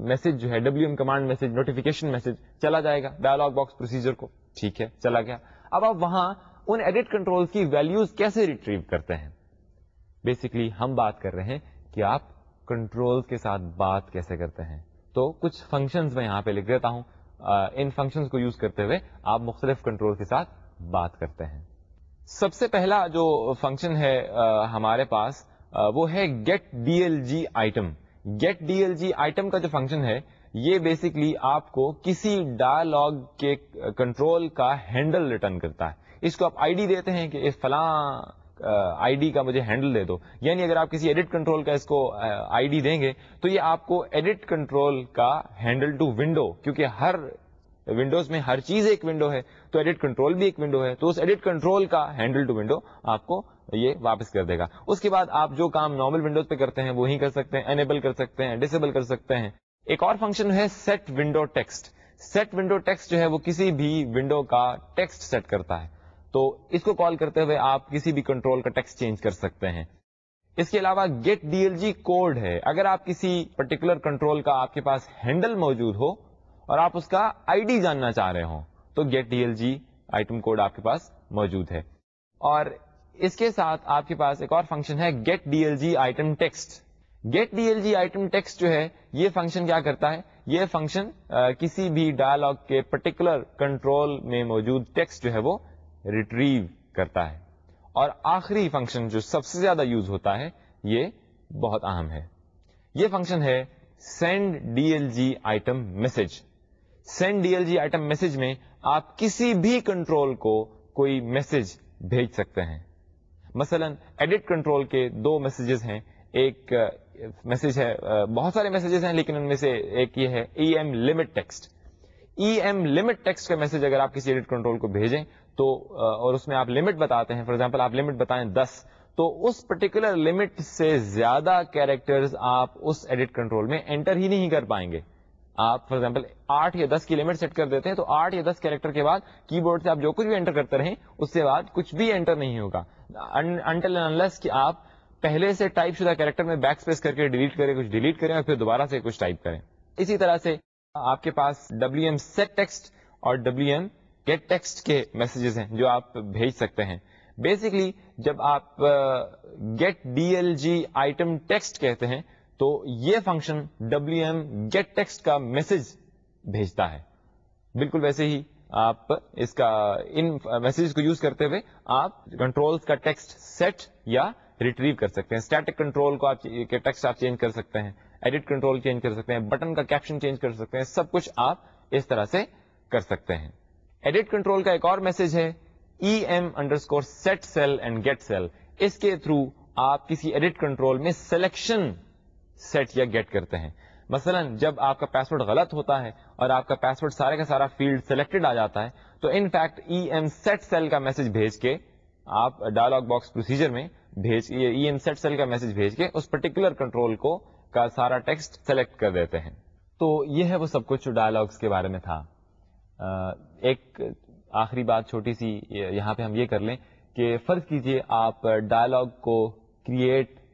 میسج جو ہے WM command message, notification message چلا جائے گا ڈائلاگ باکس پروسیجر کو. ٹھیک ہے, چلا گیا. اب آپ وہاں ان ایڈٹ کنٹرول کی ویلیوز کیسے ریٹریو کرتے ہیں؟ بیسکلی ہم بات کر رہے ہیں کہ آپ کنٹرول کے ساتھ بات کیسے کرتے ہیں. تو کچھ فنکشنز میں یہاں پہ لکھ دیتا ہوں. ان فنکشنز کو یوز کرتے ہوئے آپ مختلف کنٹرول کے ساتھ بات کرتے ہیں. سب سے پہلا جو فنکشن ہے ہمارے پاس وہ ہے get DLG item. Get DLG item کا جو فنکشن ہے یہ بیسکلی آپ کو کسی ڈائلاگ کے کنٹرول کا ہینڈل ریٹرن کرتا ہے. اس کو آپ ID دیتے ہیں کہ اس فلاں ID کا مجھے ہینڈل دے دو. یعنی اگر آپ کسی ایڈٹ کنٹرول کا اس کو ID دیں گے تو یہ آپ کو ایڈٹ کنٹرول کا ہینڈل ٹو ونڈو, کیونکہ ہر ونڈوز میں ہر چیز ایک ونڈو ہے تو ایڈٹ کنٹرول بھی ایک ونڈو ہے, تو اس ایڈٹ کنٹرول کا ہینڈل ٹو ونڈو آپ کو یہ واپس کر دے گا. اس کے بعد آپ جو کام نارمل ونڈوز پہ کرتے ہیں وہی کر سکتے ہیں, انیبل کر سکتے ہیں, ڈسیبل کر سکتے ہیں. ایک اور فنکشن ہے set window text. Set window text جو ہے وہ کسی بھی ونڈو کا ٹیکسٹ سیٹ کرتا ہے, تو اس کو کال کرتے ہوئے آپ کسی بھی کنٹرول کا ٹیکسٹ چینج کر سکتے ہیں. اس کے علاوہ گیٹ DLG کوڈ ہے. اگر آپ کسی پرٹیکولر کنٹرول کا آپ کے پاس ہینڈل موجود ہو اور آپ اس کا ID جاننا چاہ رہے ہوں تو گیٹ DLG آئٹم کوڈ آپ کے پاس موجود ہے. اور اس کے ساتھ آپ کے پاس ایک اور فنکشن ہے get DLG item text. Get DLG item text جو ہے یہ فنکشن کیا کرتا ہے؟ یہ فنکشن کسی بھی ڈائلاگ کے پرٹیکولر کنٹرول میں موجود ٹیکسٹ جو ہے وہ ریٹریو کرتا ہے. اور آخری فنکشن جو سب سے زیادہ یوز ہوتا ہے یہ بہت اہم ہے, یہ فنکشن ہے send DLG item message. Send DLG item message میں آپ کسی بھی کنٹرول کو کوئی میسج بھیج سکتے ہیں. مثلا ایڈٹ کنٹرول کے دو میسجز ہیں. ایک میسج ہے, بہت سارے میسجز ہیں لیکن ان میں سے ایک یہ ہے EM limit text. EM limit text کا میسج اگر آپ کسی ایڈٹ کنٹرول کو بھیجیں تو اور اس میں آپ لمٹ بتاتے ہیں, فار ایگزامپل آپ لمٹ بتائیں 10, تو اس پرٹیکولر لمٹ سے زیادہ کیریکٹرز آپ اس ایڈٹ کنٹرول میں انٹر ہی نہیں کر پائیں گے. آپ فار ایگزامپل 8 یا 10 کی لمٹ سیٹ کر دیتے ہیں تو 8 یا 10 کیریکٹر کے بعد کی بورڈ سے آپ جو کچھ بھی انٹر کرتے رہیں اس کے بعد کچھ بھی انٹر نہیں ہوگا انٹل انلیس کہ آپ پہلے سے ٹائپ شدہ کیریکٹر میں بیک اسپیس کر کے ڈیلیٹ کریں, کچھ ڈیلیٹ کریں اور پھر دوبارہ سے کچھ ٹائپ کریں. اسی طرح سے آپ کے پاس WM set text اور WM get text کے میسجز ہیں جو آپ بھیج سکتے ہیں. بیسکلی جب آپ get DLG آئٹم ٹیکسٹ کہتے ہیں تو یہ فنکشن WM get text کا میسج بھیجتا ہے. بالکل ویسے ہی آپ اس کا ان میسجز کو یوز کرتے ہوئے آپ کنٹرولز کا ٹیکسٹ سیٹ یا ریٹریو کر سکتے ہیں. اسٹیٹک کنٹرول کو آپ کے ٹیکسٹ آپ چینج کر سکتے ہیں, ایڈٹ کنٹرول چینج کر سکتے ہیں, بٹن کا کیپشن چینج کر سکتے ہیں, سب کچھ آپ اس طرح سے کر سکتے ہیں. ایڈٹ کنٹرول کا ایک اور میسج ہے EM_set cell and get cell. اس کے تھرو آپ کسی ایڈٹ کنٹرول میں سلیکشن سیٹ یا گیٹ کرتے ہیں. مثلا جب آپ کا پاسورڈ غلط ہوتا ہے اور آپ کا پاسورڈ سارے کا سارا فیلڈ سلیکٹڈ آ جاتا ہے تو ان فیکٹ EM_set cell کا میسج بھیج کے آپ ڈائلاگ باکس پروسیجر میں EM_set cell کا میسج بھیج کے اس پرٹیکولر کنٹرول کو کا سارا ٹیکسٹ سلیکٹ کر دیتے ہیں. تو یہ ہے وہ سب کچھ جو ڈائلاگس کے بارے میں تھا. ایک آخری بات چھوٹی سی یہاں پہ ہم یہ کر لیں کہ فرض کیجئے آپ ڈائلاگ کو کریٹ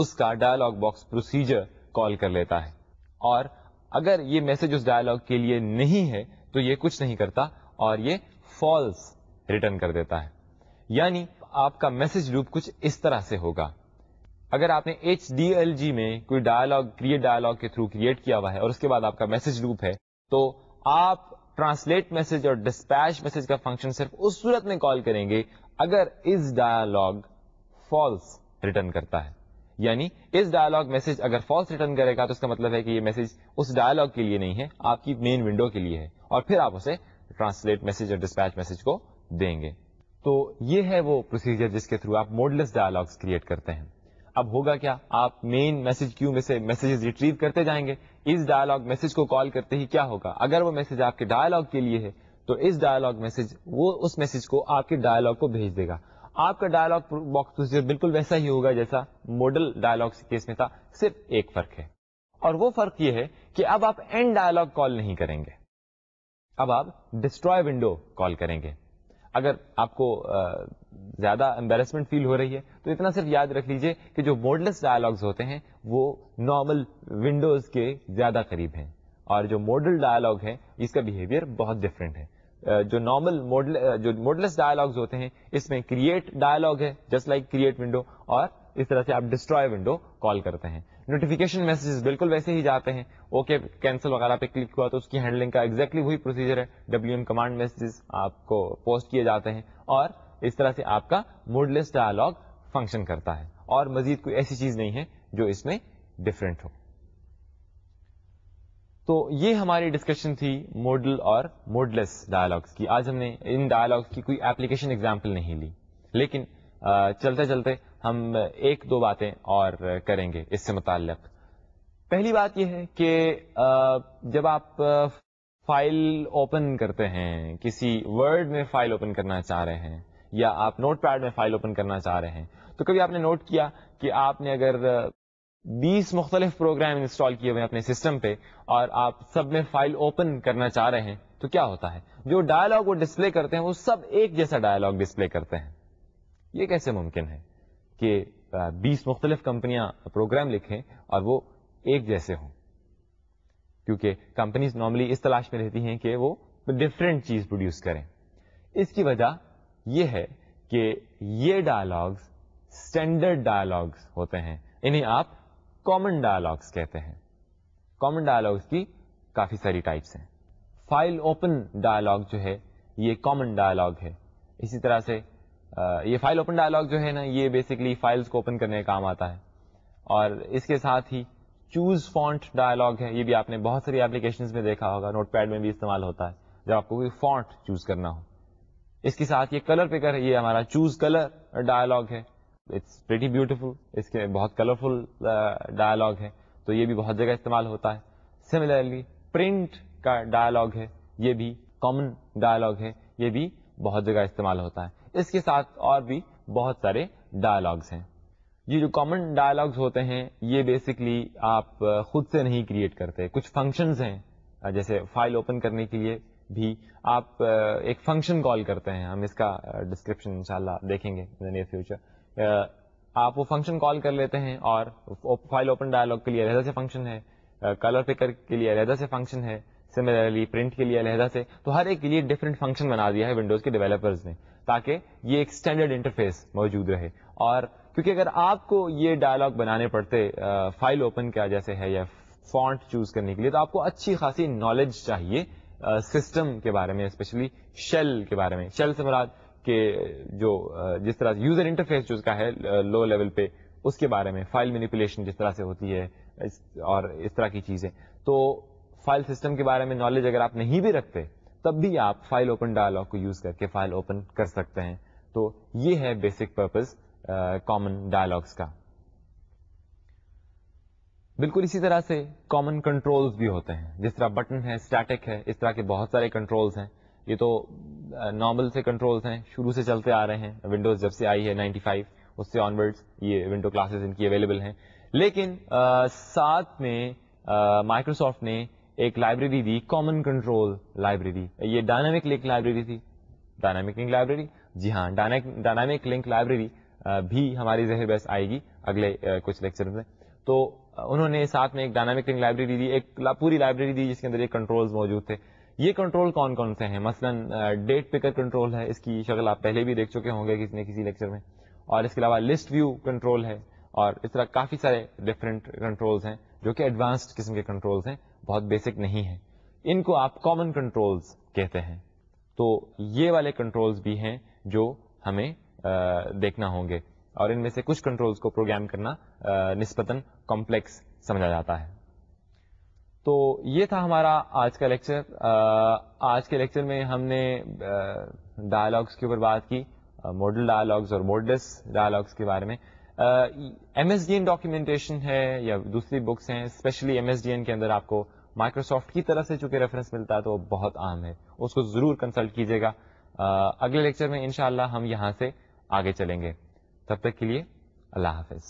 اس کا ڈائلاگ باکس پروسیجر کال کر لیتا ہے, اور اگر یہ میسج اس ڈائلاگ کے لیے نہیں ہے تو یہ کچھ نہیں کرتا اور یہ فالس ریٹرن کر دیتا ہے. یعنی آپ کا میسج لوپ کچھ اس طرح سے ہوگا. اگر آپ نے HDLG میں کوئی ڈائلاگ کریٹ ڈائلاگ کے تھرو کریٹ کیا ہوا ہے اور اس کے بعد آپ کا میسج لوپ ہے, تو آپ ٹرانسلیٹ میسج اور ڈسپیچ میسج کا فنکشن صرف اس صورت میں کال کریں گے اگر اس ڈائلاگ فالس ریٹرن کرتا ہے. یعنی اس ڈائلاگ میسج اگر فالس ریٹرن کرے گا تو اس کا مطلب ہے کہ یہ میسج اس ڈائلاگ کے لیے نہیں ہے, آپ کی مین ونڈو کے لیے ہے, اور پھر آپ اسے ٹرانسلیٹ میسج اور ڈسپیچ میسج کو دیں گے. تو یہ ہے وہ پروسیجر جس کے تھرو آپ موڈلس ڈائلاگس کریٹ کرتے ہیں. اب ہوگا کیا, آپ مین میسج کیو میں سے میسیجز ریٹریو کرتے جائیں گے. اس ڈائلاگ میسج کو کال کرتے ہی کیا ہوگا, اگر وہ میسج آپ کے ڈائلاگ کے لیے ہے تو اس ڈائلاگ میسج وہ اس میسج کو آپ کے ڈائلاگ کو بھیج دے گا. آپ کا ڈائلاگ باکس پروسیجر بالکل ویسا ہی ہوگا جیسا ماڈل ڈائلاگ کیس میں تھا, صرف ایک فرق ہے, اور وہ فرق یہ ہے کہ اب آپ اینڈ ڈائلاگ کال نہیں کریں گے, اب آپ ڈسٹروائے ونڈو کال کریں گے. اگر آپ کو زیادہ امبیرسمنٹ فیل ہو رہی ہے تو اتنا صرف یاد رکھ لیجئے کہ جو موڈلس ڈائلاگز ہوتے ہیں وہ نارمل ونڈوز کے زیادہ قریب ہیں, اور جو ماڈل ڈائلاگ ہے اس کا بیہیویئر بہت ڈفرینٹ ہے. جو موڈلس ڈائلاگز ہوتے ہیں اس میں کریٹ ڈائلاگ ہے جسٹ لائک کریٹ ونڈو, اور اس طرح سے آپ ڈسٹروائے ونڈو کال کرتے ہیں. نوٹیفیکیشن میسیجز بالکل ویسے ہی جاتے ہیں, اوکے کینسل وغیرہ پہ کلک ہوا تو اس کی ہینڈلنگ کا ایگزیکٹلی وہی پروسیجر ہے. WM کمانڈ میسیجز آپ کو پوسٹ کیے جاتے ہیں, اور اس طرح سے آپ کا موڈلس ڈائلاگ فنکشن کرتا ہے, اور مزید کوئی ایسی چیز نہیں ہے جو اس میں ڈفرینٹ ہو. تو یہ ہماری ڈسکشن تھی موڈل اور موڈلس ڈائلاگس کی. آج ہم نے ان ڈائلاگس کی کوئی ایپلیکیشن ایگزامپل نہیں لی, لیکن چلتے چلتے ہم ایک دو باتیں اور کریں گے اس سے متعلق. پہلی بات یہ ہے کہ جب آپ فائل اوپن کرتے ہیں, کسی ورڈ میں فائل اوپن کرنا چاہ رہے ہیں, یا آپ نوٹ پیڈ میں فائل اوپن کرنا چاہ رہے ہیں, تو کبھی آپ نے نوٹ کیا کہ آپ نے اگر 20 مختلف پروگرام انسٹال کیے ہوئے ہیں اپنے سسٹم پہ, اور آپ سب میں فائل اوپن کرنا چاہ رہے ہیں, تو کیا ہوتا ہے, جو ڈائلاگ وہ ڈسپلے کرتے ہیں وہ سب ایک جیسا ڈائلاگ ڈسپلے کرتے ہیں. یہ کیسے ممکن ہے کہ 20 مختلف کمپنیاں پروگرام لکھیں اور وہ ایک جیسے ہوں؟ کیونکہ کمپنیز نارملی اس تلاش میں رہتی ہیں کہ وہ ڈفرینٹ چیز پروڈیوس کریں. اس کی وجہ یہ ہے کہ یہ ڈائلاگز اسٹینڈرڈ ڈائلاگز ہوتے ہیں, انہیں آپ کامن ڈائلاگس کہتے ہیں. کامن ڈائلاگس کی کافی ساری ٹائپس ہیں. فائل اوپن ڈائلاگ جو ہے یہ کامن ڈائلاگ ہے. اسی طرح سے یہ فائل اوپن ڈائلاگ جو ہے نا, یہ بیسکلی فائلز کو اوپن کرنے کا کام آتا ہے. اور اس کے ساتھ ہی چوز فونٹ ڈائلاگ ہے, یہ بھی آپ نے بہت ساری ایپلیکیشنز میں دیکھا ہوگا, نوٹ پیڈ میں بھی استعمال ہوتا ہے جب آپ کو کوئی فونٹ چوز کرنا ہو. اس کے ساتھ یہ کلر پکر ہے, یہ ہمارا چوز کلر ڈائلاگ ہے. اٹس پریٹی بیوٹیفل, اس کے بہت کلرفل ڈائلاگ ہے, تو یہ بھی بہت جگہ استعمال ہوتا ہے. سملرلی پرنٹ کا ڈائلاگ ہے, یہ بھی کامن ڈائلاگ ہے, یہ بھی بہت جگہ استعمال ہوتا ہے. اس کے ساتھ اور بھی بہت سارے ڈائلاگز ہیں. یہ جو کامن ڈائلاگز ہوتے ہیں یہ بیسکلی آپ خود سے نہیں کریٹ کرتے. کچھ فنکشنز ہیں, جیسے فائل اوپن کرنے کے لیے بھی آپ ایک فنکشن کال کرتے ہیں, ہم اس کا ڈسکرپشن انشاءاللہ دیکھیں گے ان نیئر فیوچر. آپ وہ فنکشن کال کر لیتے ہیں, اور فائل اوپن ڈائلاگ کے لیے علیحدہ سے فنکشن ہے, کلر پکر کے لیے علیحدہ سے فنکشن ہے, سملرلی پرنٹ کے لیے علیحدہ سے. تو ہر ایک کے لیے ڈفرینٹ فنکشن بنا دیا ہے ونڈوز کے ڈیولپرز نے, تاکہ یہ ایک اسٹینڈرڈ انٹرفیس موجود رہے. اور کیونکہ اگر آپ کو یہ ڈائلاگ بنانے پڑتے فائل اوپن کا جیسے ہے یا فونٹ چوز کرنے کے لیے, تو آپ کو اچھی خاصی نالج چاہیے سسٹم کے بارے میں, اسپیشلی شیل کے بارے میں. شیل سے مراد کہ جو جس طرح یوزر انٹرفیس جو اس کا ہے لو لیول پہ, اس کے بارے میں, فائل مینیپولیشن جس طرح سے ہوتی ہے اور اس طرح کی چیزیں. تو فائل سسٹم کے بارے میں نالج اگر آپ نہیں بھی رکھتے تب بھی آپ فائل اوپن ڈائلاگ کو یوز کر کے فائل اوپن کر سکتے ہیں. تو یہ ہے بیسک پرپز کامن ڈائلاگس کا. بالکل اسی طرح سے کامن کنٹرولز بھی ہوتے ہیں, جس طرح بٹن ہے, اسٹیٹک ہے, اس طرح کے بہت سارے کنٹرولز ہیں. یہ تو نارمل سے کنٹرولز ہیں, شروع سے چلتے آ رہے ہیں. ونڈوز جب سے آئی ہے 95 اس سے آنورڈز یہ ونڈو کلاسز ان کی اویلیبل ہیں. لیکن ساتھ میں مائکروسافٹ نے ایک لائبریری دی, کامن کنٹرول لائبریری. یہ ڈائنامک لنک لائبریری تھی. ڈائنامک لنک لائبریری, جی ہاں, ڈائنامک لنک لائبریری بھی ہماری ذہن بحث آئے گی اگلے کچھ لیکچر میں. تو انہوں نے ساتھ میں ایک ڈائنامک رنگ لائبریری دی, ایک پوری لائبریری دی جس کے اندر یہ کنٹرولز موجود تھے. یہ کنٹرول کون کون سے ہیں؟ مثلا ڈیٹ پکر کنٹرول ہے, اس کی شکل آپ پہلے بھی دیکھ چکے ہوں گے کسی نے کسی لیکچر میں. اور اس کے علاوہ لسٹ ویو کنٹرول ہے, اور اس طرح کافی سارے ڈفرینٹ کنٹرولز ہیں جو کہ ایڈوانسڈ قسم کے کنٹرولز ہیں, بہت بیسک نہیں ہیں. ان کو آپ کامن کنٹرولز کہتے ہیں. تو یہ والے کنٹرولز بھی ہیں جو ہمیں دیکھنا ہوں گے, اور ان میں سے کچھ کنٹرولز کو پروگرام کرنا نسبتاً کمپلیکس سمجھا جاتا ہے. تو یہ تھا ہمارا آج کا لیکچر. آج کے لیکچر میں ہم نے ڈائلاگس کے اوپر بات کی, ماڈل ڈائلاگس اور موڈلس ڈائلاگس کے بارے میں. M S D N documentation ہے یا دوسری بکس ہیں, especially M S D N کے اندر آپ کو مائکروسافٹ کی طرف سے چونکہ ریفرنس ملتا ہے تو وہ بہت عام ہے, اس کو ضرور کنسلٹ کیجیے گا. اگلے لیکچر میں انشاءاللہ ہم یہاں سے آگے چلیں گے. تب تک کے لیے اللہ حافظ.